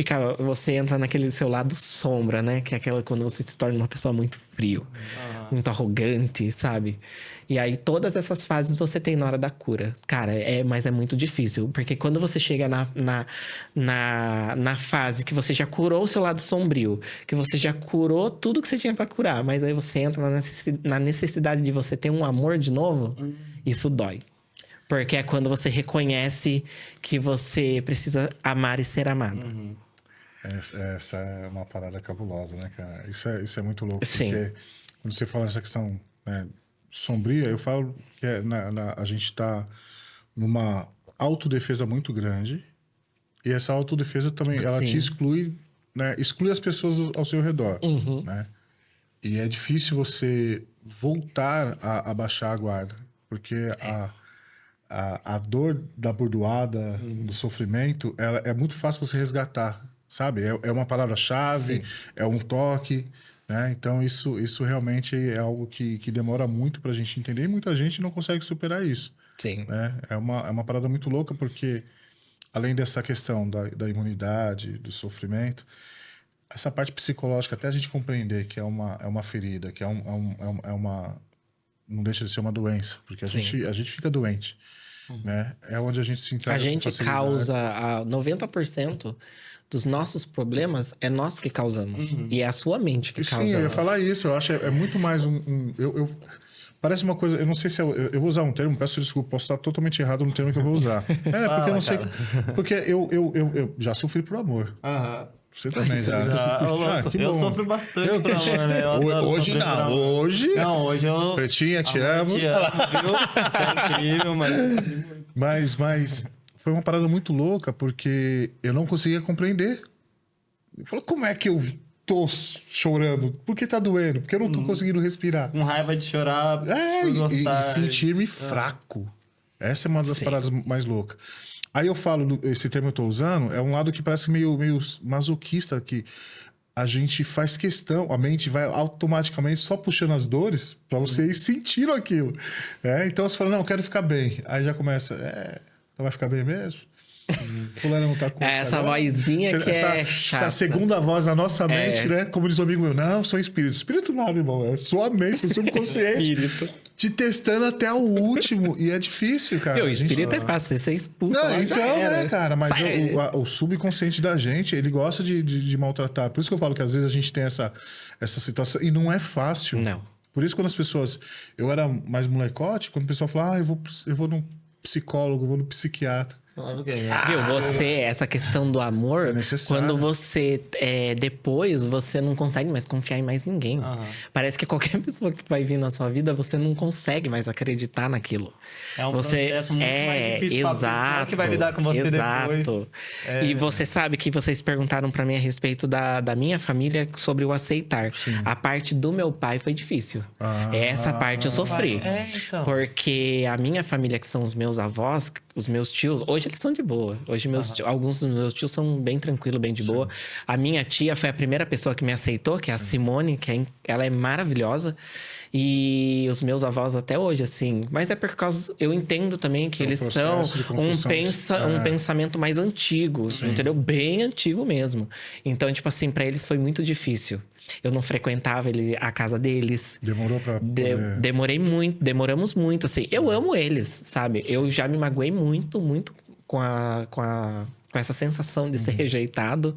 entra naquele seu lado sombra, né? Que é aquela quando você se torna uma pessoa muito frio, muito arrogante, sabe? E aí todas essas fases você tem na hora da cura. Cara, mas é muito difícil, porque quando você chega na fase que você já curou o seu lado sombrio, que você já curou tudo que você tinha pra curar, mas aí você entra na necessidade de você ter um amor de novo, isso dói. Porque é quando você reconhece que você precisa amar e ser amado. Essa é uma parada cabulosa, né, cara? Isso é muito louco. Sim. Porque quando você fala nessa questão, né, sombria, eu falo que a gente tá numa autodefesa muito grande. E essa autodefesa também, ela Sim. te exclui, né? Exclui as pessoas ao seu redor, né? E é difícil você voltar a baixar a guarda. Porque a dor da bordoada, do sofrimento, é muito fácil você resgatar, sabe? É uma palavra-chave, é um toque, né? Então, isso realmente é algo que demora muito pra gente entender e muita gente não consegue superar isso. Sim. Né? É uma parada muito louca porque, além dessa questão da imunidade, do sofrimento, essa parte psicológica, até a gente compreender que é uma ferida, que é uma... Não deixa de ser uma doença, porque a gente fica doente. Né? É onde a gente se entrega A gente com facilidade. causa 90% dos nossos problemas é nós que causamos. E é a sua mente que causa. Sim, eu ia falar isso. Eu acho é muito mais parece uma coisa... Eu não sei se... Eu vou usar um termo, peço desculpa, posso estar totalmente errado no termo que eu vou usar. Porque eu não sei... Porque eu já sofri por amor. Você também já. Que eu bom. sofro bastante por amor, né? Eu adoro Hoje sofrer por não. amor. Hoje... Não, hoje eu... Pretinha, te amo. Te amo, viu? Você é incrível, mas... Mas foi uma parada muito louca, porque eu não conseguia compreender. Eu falei, como é que eu tô chorando? Por que tá doendo? Porque eu não tô conseguindo respirar. Com raiva de chorar por E gostar. sentir-me fraco. Essa é uma das paradas mais loucas. Aí eu falo, esse termo que eu tô usando, é um lado que parece meio masoquista, que a gente faz questão, a mente vai automaticamente só puxando as dores pra você ir sentindo aquilo. Então você fala, não, eu quero ficar bem. Aí já começa, vai ficar bem mesmo? Fulano não tá com... Essa vozinha que é chata. Essa segunda voz na nossa mente, né? Como diz um amigo meu, não, sou espírito. Espírito nada, irmão. É sua mente, o subconsciente. Te testando até o último. E é difícil, cara. O espírito é fácil, você expulsa lá, Então, já era. né, cara? Mas Sai. o subconsciente da gente, ele gosta de maltratar. Por isso que eu falo que às vezes a gente tem essa situação. E não é fácil. Não. Por isso quando as pessoas... Eu era mais molecote, quando o pessoal fala, eu vou no psicólogo, eu vou no psiquiatra. Viu, essa questão do amor, É necessário. quando você, depois, você não consegue mais confiar em mais ninguém. Parece que qualquer pessoa que vai vir na sua vida, você não consegue mais acreditar naquilo. É um processo muito mais difícil pra pessoa que vai lidar com você depois. E você sabe que vocês perguntaram pra mim a respeito da minha família sobre o aceitar. A parte do meu pai foi difícil. Essa parte eu sofri. Então. Porque a minha família, que são os meus avós, os meus tios, hoje eles são de boa. Hoje alguns dos meus tios são bem tranquilos, bem de boa. A minha tia foi a primeira pessoa que me aceitou, que é a Simone, ela é maravilhosa. E os meus avós até hoje, assim. Mas é por causa... Eu entendo também que eles são um pensamento mais antigo, entendeu? Bem antigo mesmo. Então, tipo assim, pra eles foi muito difícil. Eu não frequentava a casa deles. Demorou pra Demoramos muito, assim. Eu amo eles, sabe? Eu já me magoei muito, muito com essa sensação de ser rejeitado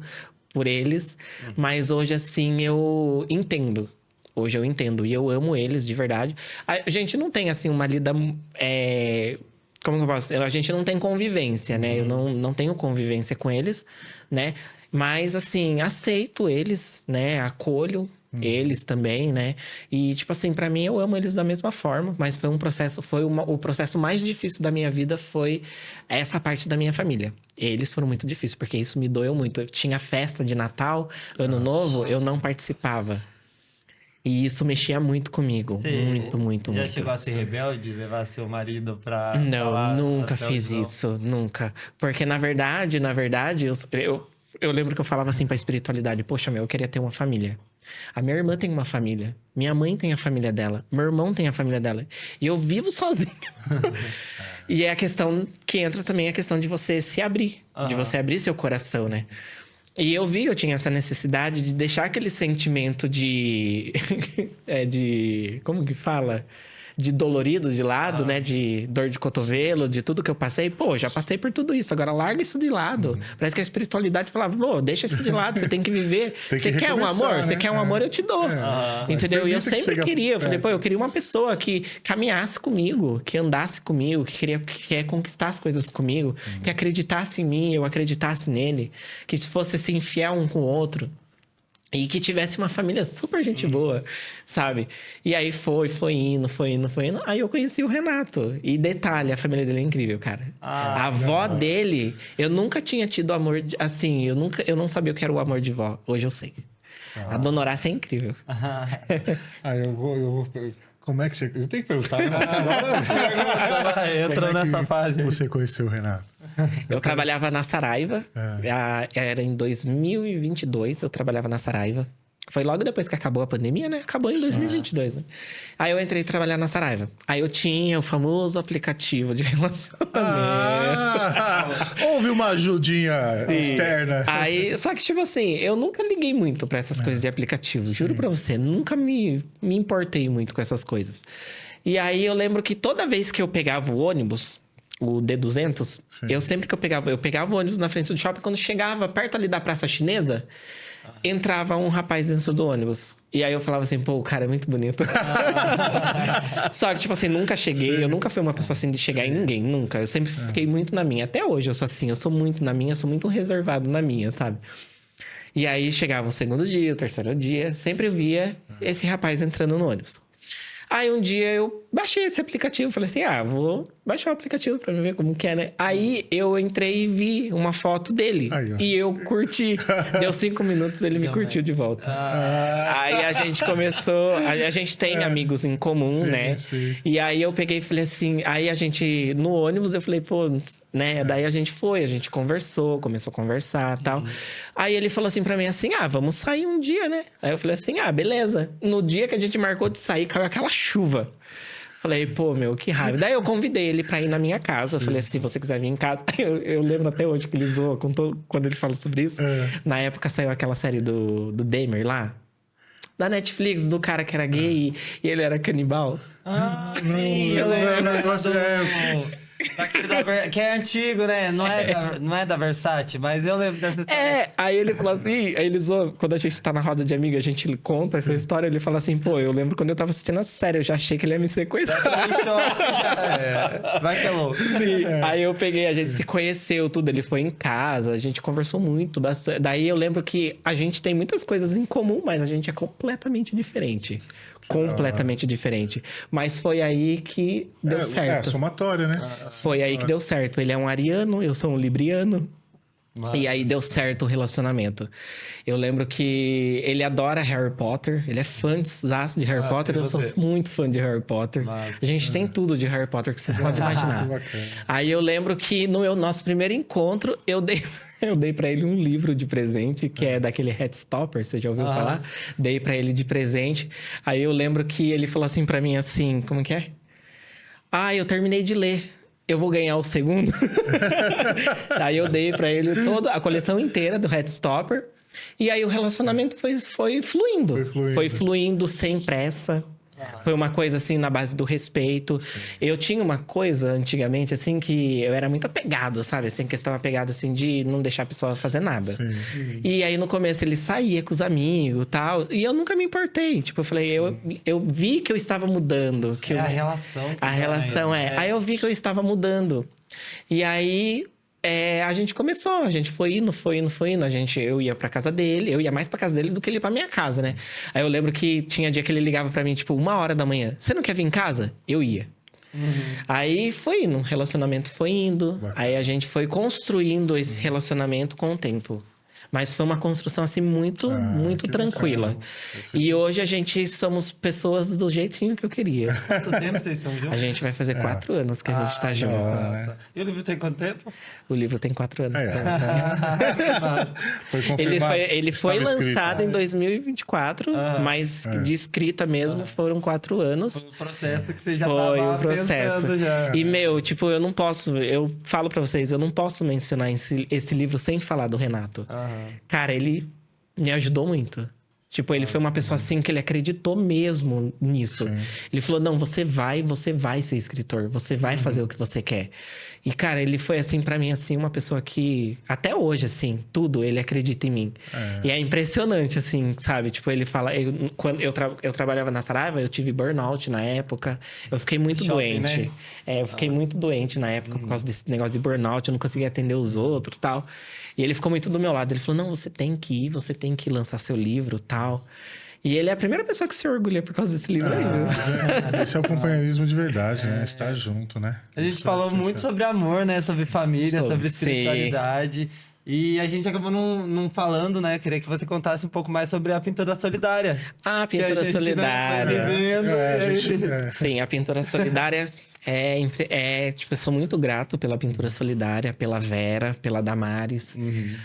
por eles. Mas hoje, assim, eu entendo. Hoje eu entendo. E eu amo eles, de verdade. A gente não tem, assim, uma lida... Como que eu posso dizer? A gente não tem convivência, né? Eu não tenho convivência com eles, né? Mas, assim, aceito eles, né? Acolho eles também, né? E, tipo assim, pra mim, eu amo eles da mesma forma. Mas foi um processo... o processo mais difícil da minha vida foi essa parte da minha família. Eles foram muito difíceis, porque isso me doeu muito. Eu tinha festa de Natal, Ano Novo, eu não participava. E isso mexia muito comigo. Muito. Já chegou a ser rebelde? Levar seu marido pra... Não, nunca fiz isso. Nunca. Porque, na verdade, eu lembro que eu falava assim pra espiritualidade. Poxa, eu queria ter uma família. A minha irmã tem uma família. Minha mãe tem a família dela. Meu irmão tem a família dela. E eu vivo sozinho. E é a questão que entra também a questão de você se abrir. De você abrir seu coração, né? E eu tinha essa necessidade de deixar aquele sentimento de... como que fala? De dolorido de lado, né? De dor de cotovelo, de tudo que eu passei. Pô, já passei por tudo isso. Agora larga isso de lado. Parece que a espiritualidade falava, pô, deixa isso de lado. Você tem que viver. Você quer um amor? Né? Você quer um amor? Eu te dou. Entendeu? E eu sempre queria. Eu falei, pô, eu queria uma pessoa que caminhasse comigo, que andasse comigo, que conquistasse coisas comigo, que acreditasse em mim, eu acreditasse nele, que fosse assim, fiel um com o outro. E que tivesse uma família super gente boa, sabe? E aí foi indo. Aí eu conheci o Renato. E detalhe, a família dele é incrível, cara. A avó dele, eu nunca tinha tido amor... assim, eu não sabia o que era o amor de vó. Hoje eu sei. A Dona Horácia é incrível. Eu vou... Como é que você... Eu tenho que perguntar. Entrou nessa fase. Você conheceu o Renato? Eu trabalhava na Saraiva. Era em 2022, eu trabalhava na Saraiva. Foi logo depois que acabou a pandemia, né? Acabou em 2022, né? Aí eu entrei trabalhar na Saraiva. Aí eu tinha o famoso aplicativo de relacionamento. Houve uma ajudinha externa. Aí, só que, tipo assim, eu nunca liguei muito pra essas coisas de aplicativo. Juro pra você, nunca me importei muito com essas coisas. E aí eu lembro que toda vez que eu pegava o ônibus, o D200, sempre que eu pegava o ônibus na frente do shopping, quando chegava perto ali da Praça Chinesa, entrava um rapaz dentro do ônibus. E aí eu falava assim, pô, o cara é muito bonito. Só que, tipo assim, nunca cheguei. Eu nunca fui uma pessoa assim de chegar em ninguém, nunca. Eu sempre fiquei muito na minha. Até hoje eu sou assim, eu sou muito na minha, sou muito reservado na minha, sabe? E aí chegava o segundo dia, o terceiro dia, sempre eu via esse rapaz entrando no ônibus. Aí um dia eu baixei esse aplicativo, falei assim, vou baixar o aplicativo pra ver como que é, né? Aí eu entrei e vi uma foto dele. E eu curti. Deu 5 minutos, ele me curtiu de volta. Aí a gente começou... A gente tem amigos em comum, né? Sim. E aí eu peguei e falei assim... Aí a gente... No ônibus eu falei, pô... né? Daí a gente conversou, começou a conversar e tal. Aí ele falou assim pra mim assim, vamos sair um dia, né? Aí eu falei assim, beleza. No dia que a gente marcou de sair, caiu aquela chuva. Falei, pô, que raiva. Daí eu convidei ele pra ir na minha casa. Eu falei assim, se você quiser vir em casa... Eu lembro até hoje que ele zoou quando ele fala sobre isso. Na época saiu aquela série do Dahmer lá. Da Netflix, do cara que era gay e ele era canibal. Eu lembro. Que é antigo, né? Não é da Versace, mas eu lembro dessa história. Aí ele falou assim, aí ele zoou, quando a gente tá na roda de amigo, a gente conta essa história, ele fala assim, pô, eu lembro quando eu tava assistindo essa série, eu já achei que ele ia me sequestrar. Vai que é louco. Sim. Aí eu peguei, a gente se conheceu, tudo, ele foi em casa, a gente conversou muito, bastante. Daí eu lembro que a gente tem muitas coisas em comum, mas a gente é completamente diferente. Completamente diferente. Mas foi aí que deu certo. Somatória, né? Foi aí que deu certo. Ele é um ariano, eu sou um libriano. E aí deu certo o relacionamento. Eu lembro que ele adora Harry Potter. Ele é fãzaço de Harry Potter. Eu sou muito fã de Harry Potter. A gente tem tudo de Harry Potter que vocês podem imaginar. Aí eu lembro que no nosso primeiro encontro, eu dei pra ele um livro de presente, que é daquele Heartstopper, você já ouviu falar? Dei pra ele de presente. Aí eu lembro que ele falou assim pra mim, assim, como que é? Eu terminei de ler. Eu vou ganhar o segundo. Aí eu dei pra ele toda a coleção inteira do Heartstopper. E aí o relacionamento foi fluindo. Foi fluindo sem pressa. Foi uma coisa, assim, na base do respeito. Sim. Eu tinha uma coisa, antigamente, assim, que eu era muito apegado, sabe? Assim, questão apegado, assim, de não deixar a pessoa fazer nada. Sim. E aí, no começo, ele saía com os amigos e tal. E eu nunca me importei. Tipo, eu falei, eu vi que eu estava mudando. Que a relação. A relação é. Aí eu vi que eu estava mudando. E aí... a gente começou, a gente foi indo. Eu ia pra casa dele, eu ia mais pra casa dele do que ele pra minha casa, né? Aí eu lembro que tinha dia que ele ligava pra mim, tipo, 1h da manhã. Você não quer vir em casa? Eu ia. Aí foi indo, o relacionamento foi indo. Aí a gente foi construindo esse relacionamento com o tempo. Mas foi uma construção, assim, muito tranquila. Legal. E hoje a gente somos pessoas do jeitinho que eu queria. Quanto tempo vocês estão juntos? A gente vai fazer 4 anos que a gente tá junto. Né? E o livro tem quanto tempo? O livro tem 4 anos. Foi confirmado. Ele foi lançado em 2024, mas de escrita mesmo foram 4 anos. Foi um processo que você já foi tava um processo. Já. E, tipo, eu não posso... Eu falo pra vocês, eu não posso mencionar esse livro sem falar do Renato. Cara, ele me ajudou muito. Tipo, ele foi uma pessoa assim que ele acreditou mesmo nisso. Sim. Ele falou, não, você vai ser escritor. Você vai fazer o que você quer. E, cara, ele foi, assim, pra mim, assim, uma pessoa que... Até hoje, assim, tudo, ele acredita em mim. E é impressionante, assim, sabe? Tipo, ele fala... Quando eu trabalhava na Saraiva, eu tive burnout na época. Eu fiquei muito doente. Né? Eu fiquei muito doente na época por causa desse negócio de burnout. Eu não conseguia atender os outros e tal. E ele ficou muito do meu lado. Ele falou, não, você tem que lançar seu livro e tal. E ele é a primeira pessoa que se orgulha por causa desse livro aí. Esse é o companheirismo de verdade, né? Estar junto, né? A gente falou muito sobre amor, né? Sobre família, sobre espiritualidade. E a gente acabou não falando, né? Eu queria que você contasse um pouco mais sobre a pintura solidária. A pintura solidária. Sim, a pintura solidária... tipo, eu sou muito grato pela pintura solidária, pela Vera, pela Damares.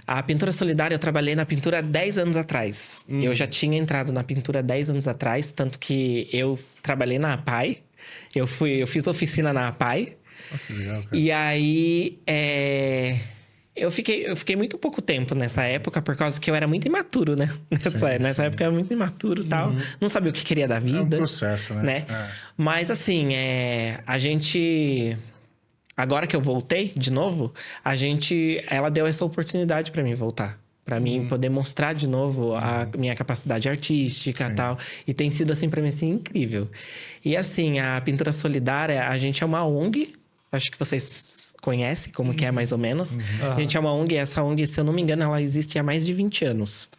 A pintura solidária, eu trabalhei na pintura 10 anos atrás. Eu já tinha entrado na pintura 10 anos atrás, tanto que eu trabalhei na APAI. Eu fiz oficina na APAI. Que legal, cara. E aí, eu fiquei muito pouco tempo nessa época, por causa que eu era muito imaturo, né? Nessa época eu era muito imaturo e tal. Não sabia o que queria da vida. É um processo, né? Mas assim, a gente... Agora que eu voltei de novo, ela deu essa oportunidade pra mim voltar. Pra mim poder mostrar de novo a minha capacidade artística e tal. E tem sido assim pra mim, assim, incrível. E assim, a Pintura Solidária, a gente é uma ONG... Acho que vocês conhecem como que é, mais ou menos. A gente é uma ONG. Essa ONG, se eu não me engano, ela existe há mais de 20 anos.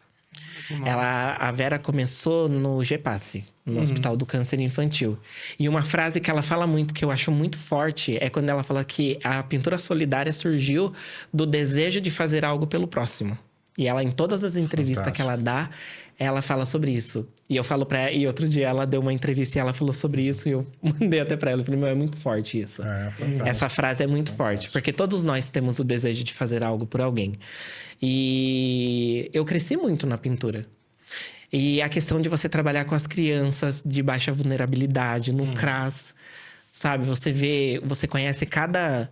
A Vera começou no GEPASSE, no Hospital do Câncer Infantil. E uma frase que ela fala muito, que eu acho muito forte, é quando ela fala que a pintura solidária surgiu do desejo de fazer algo pelo próximo. E ela, em todas as entrevistas que ela dá, ela fala sobre isso. E eu falo pra ela... E outro dia ela deu uma entrevista e ela falou sobre isso. E eu mandei até pra ela. Eu falei, meu, é muito forte isso. Essa frase é muito forte. Porque todos nós temos o desejo de fazer algo por alguém. E eu cresci muito na pintura. E a questão de você trabalhar com as crianças de baixa vulnerabilidade, no CRAS... Sabe? Você conhece cada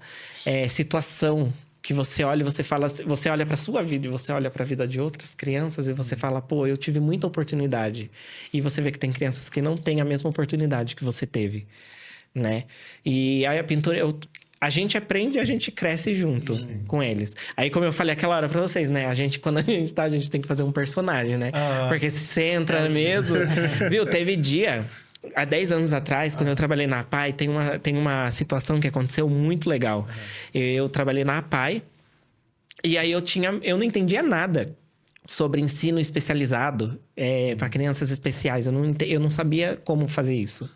situação... que você olha e você fala... Você olha pra sua vida e você olha pra vida de outras crianças... e você fala, pô, eu tive muita oportunidade. E você vê que tem crianças que não têm a mesma oportunidade que você teve, né? E aí a pintura... A gente aprende e a gente cresce junto com eles. Aí, como eu falei aquela hora pra vocês, né? Quando a gente tem que fazer um personagem, né? Porque se você entra mesmo... Viu? Teve dia... Há 10 anos atrás, quando eu trabalhei na APAI, tem uma situação que aconteceu muito legal. Eu trabalhei na APAI e aí eu não entendia nada sobre ensino especializado para crianças especiais. Eu não sabia como fazer isso.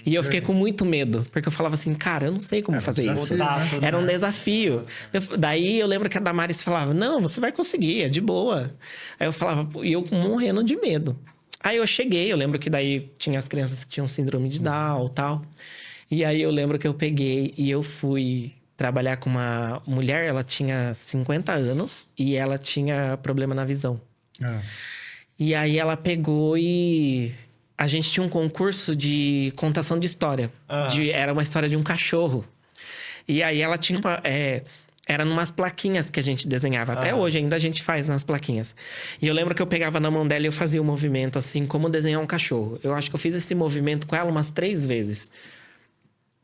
E eu fiquei com muito medo, porque eu falava assim, cara, eu não sei como fazer isso. Era um desafio. Daí eu lembro que a Damares falava, não, você vai conseguir, é de boa. Aí eu falava, e eu morrendo de medo. Aí eu cheguei, eu lembro que daí tinha as crianças que tinham síndrome de Down e tal. E aí eu lembro que eu peguei e eu fui trabalhar com uma mulher, ela tinha 50 anos e ela tinha problema na visão. E aí ela pegou e... A gente tinha um concurso de contação de história. Era uma história de um cachorro. E aí ela tinha Era numas plaquinhas que a gente desenhava. Até hoje ainda a gente faz nas plaquinhas. E eu lembro que eu pegava na mão dela e eu fazia um movimento assim, como desenhar um cachorro. Eu acho que eu fiz esse movimento com ela umas 3 vezes.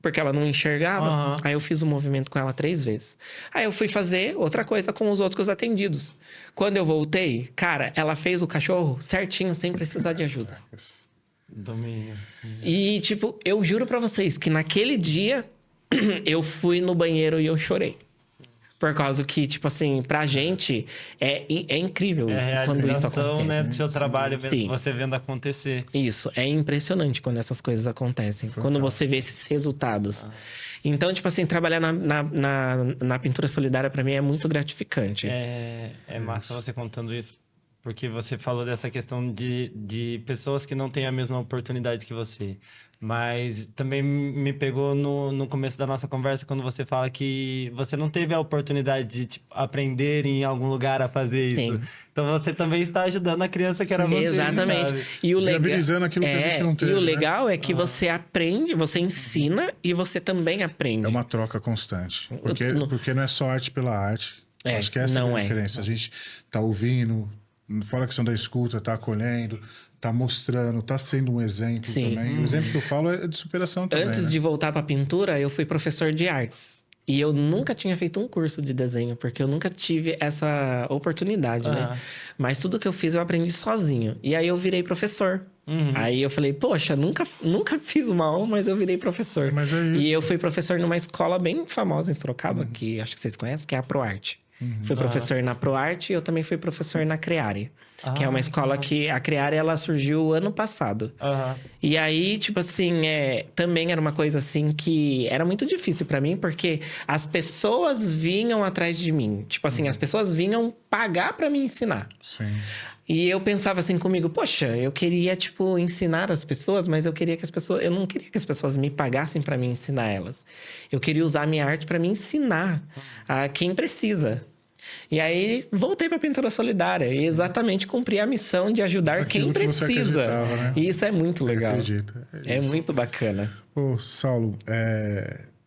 Porque ela não enxergava. Aí eu fiz o movimento com ela 3 vezes. Aí eu fui fazer outra coisa com os outros atendidos. Quando eu voltei, cara, ela fez o cachorro certinho, sem precisar de ajuda. Domínio. E, tipo, eu juro pra vocês que naquele dia eu fui no banheiro e eu chorei. Por causa que, tipo assim, pra gente é incrível isso, quando isso acontece. Né, do seu trabalho, Sim. você vendo acontecer. Isso, é impressionante quando essas coisas acontecem. Quando você vê esses resultados. Então, tipo assim, trabalhar na pintura solidária pra mim é muito gratificante. É massa você contando isso, porque você falou dessa questão de pessoas que não têm a mesma oportunidade que você. Mas também me pegou no começo da nossa conversa quando você fala que você não teve a oportunidade de tipo, aprender em algum lugar a fazer Sim. isso. Então você também está ajudando a criança que era você. Exatamente. Sabe? E o Viabilizando aquilo que a gente não teve, E o né? legal é que você aprende, você ensina e você também aprende. É uma troca constante. Porque não é só arte pela arte. Acho que essa é a diferença. A gente tá ouvindo, fora a questão da escuta, tá acolhendo, tá mostrando, tá sendo um exemplo também. O exemplo que eu falo é de superação também. Antes de voltar pra pintura, eu fui professor de artes. E eu nunca tinha feito um curso de desenho, porque eu nunca tive essa oportunidade, né? Mas tudo que eu fiz, eu aprendi sozinho. E aí eu virei professor. Aí eu falei, poxa, nunca fiz uma aula, mas eu virei professor. Mas é isso. E eu fui professor numa escola bem famosa em Sorocaba, que acho que vocês conhecem, que é a ProArte. Fui professor na ProArte e eu também fui professor na Creare. Que é uma escola que... A Creare, ela surgiu ano passado. E aí, tipo assim, também era uma coisa assim que... Era muito difícil pra mim, porque as pessoas vinham atrás de mim. Tipo assim, as pessoas vinham pagar pra me ensinar. Sim. E eu pensava assim comigo, poxa, eu queria, tipo, ensinar as pessoas, mas eu não queria que as pessoas me pagassem pra me ensinar elas. Eu queria usar a minha arte pra me ensinar a quem precisa. E aí, voltei pra pintura solidária e exatamente cumpri a missão de ajudar Aquilo quem que você precisa. acreditava, né? E isso é muito legal. Acredita. É muito bacana. Ô, Saulo,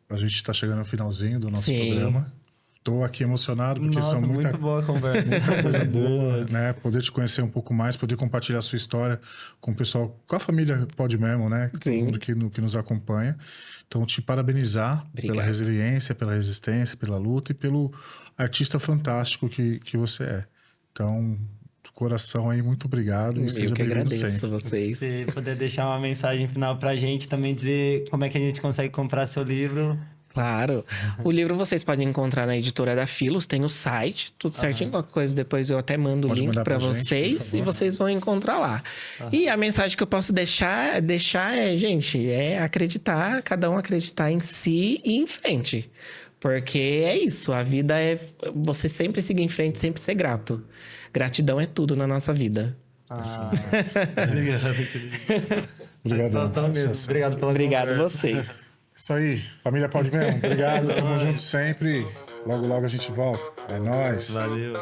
a gente tá chegando ao finalzinho do nosso Sim. programa. Tô aqui emocionado, porque Nossa, são muito boa a conversa. muita coisa boa, né? Poder te conhecer um pouco mais, poder compartilhar a sua história com o pessoal, com a família Pode Memo, né? Todo Sim. mundo que nos acompanha. Então, te parabenizar pela Obrigado. resiliência, pela resistência, pela luta e pelo artista fantástico que você é. Então, do coração aí, muito obrigado. E seja Eu que bem-vindo agradeço sempre. vocês. Se poder deixar uma mensagem final pra gente, também dizer como é que a gente consegue comprar seu livro. Claro. O livro vocês podem encontrar na editora da Filos, tem o site, tudo certinho. Qualquer coisa depois eu até mando o Pode link mandar pra pra gente, vocês por favor. e vocês vão encontrar lá. E a mensagem que eu posso deixar é, gente, é acreditar, cada um acreditar em si e em frente. Porque é isso, a vida é você sempre seguir em frente, sempre ser grato. Gratidão é tudo na nossa vida. Obrigado, querido. Obrigado. Satisfação mesmo. Obrigado pela Obrigado a conversa. vocês. Isso aí, família Pode Memo. Obrigado, tamo junto sempre. Logo, logo a gente volta. É nóis. Valeu.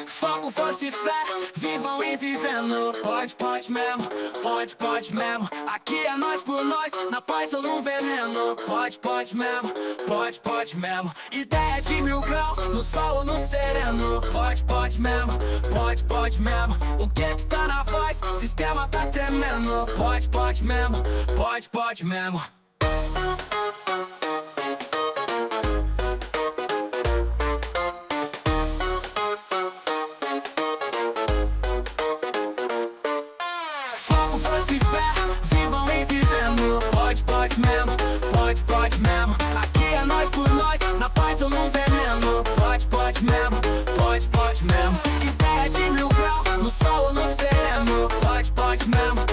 Foco, força e fé, vivam e vivendo. Pode mesmo, pode mesmo. Aqui é nós por nós, na paz ou no veneno. Pode mesmo, pode mesmo. Ideia de 1000 graus, no sol ou no sereno. Pode mesmo, pode mesmo. O que tá na voz, sistema tá tremendo. Pode mesmo, pode mesmo. Foco, força e fé, vivam e vivendo. Pode mesmo, pode mesmo. Aqui é nós por nós, na paz ou no veneno. Pode mesmo, pode mesmo. Ideia de 1000 graus, no sol ou no sereno. Pode mesmo,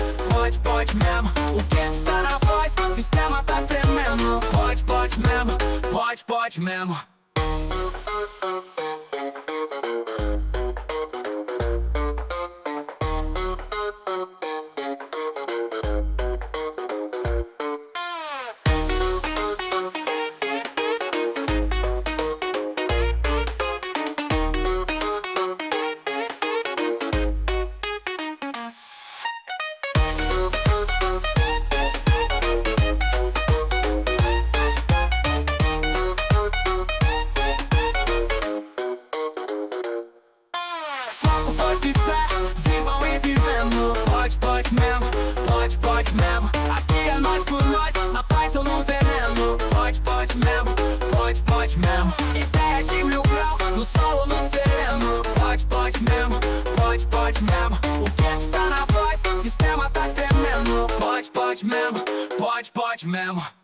pode mesmo. O que tá na voz, sistema tá tremendo. Pode mesmo, pode mesmo. mesmo. Aqui é nós por nós, na paz ou no veneno. Pode mesmo, pode mesmo. Ideia de 1000 graus, no sol ou no sereno. Pode mesmo, pode mesmo. O que tá na voz, sistema tá tremendo. Pode mesmo, pode mesmo.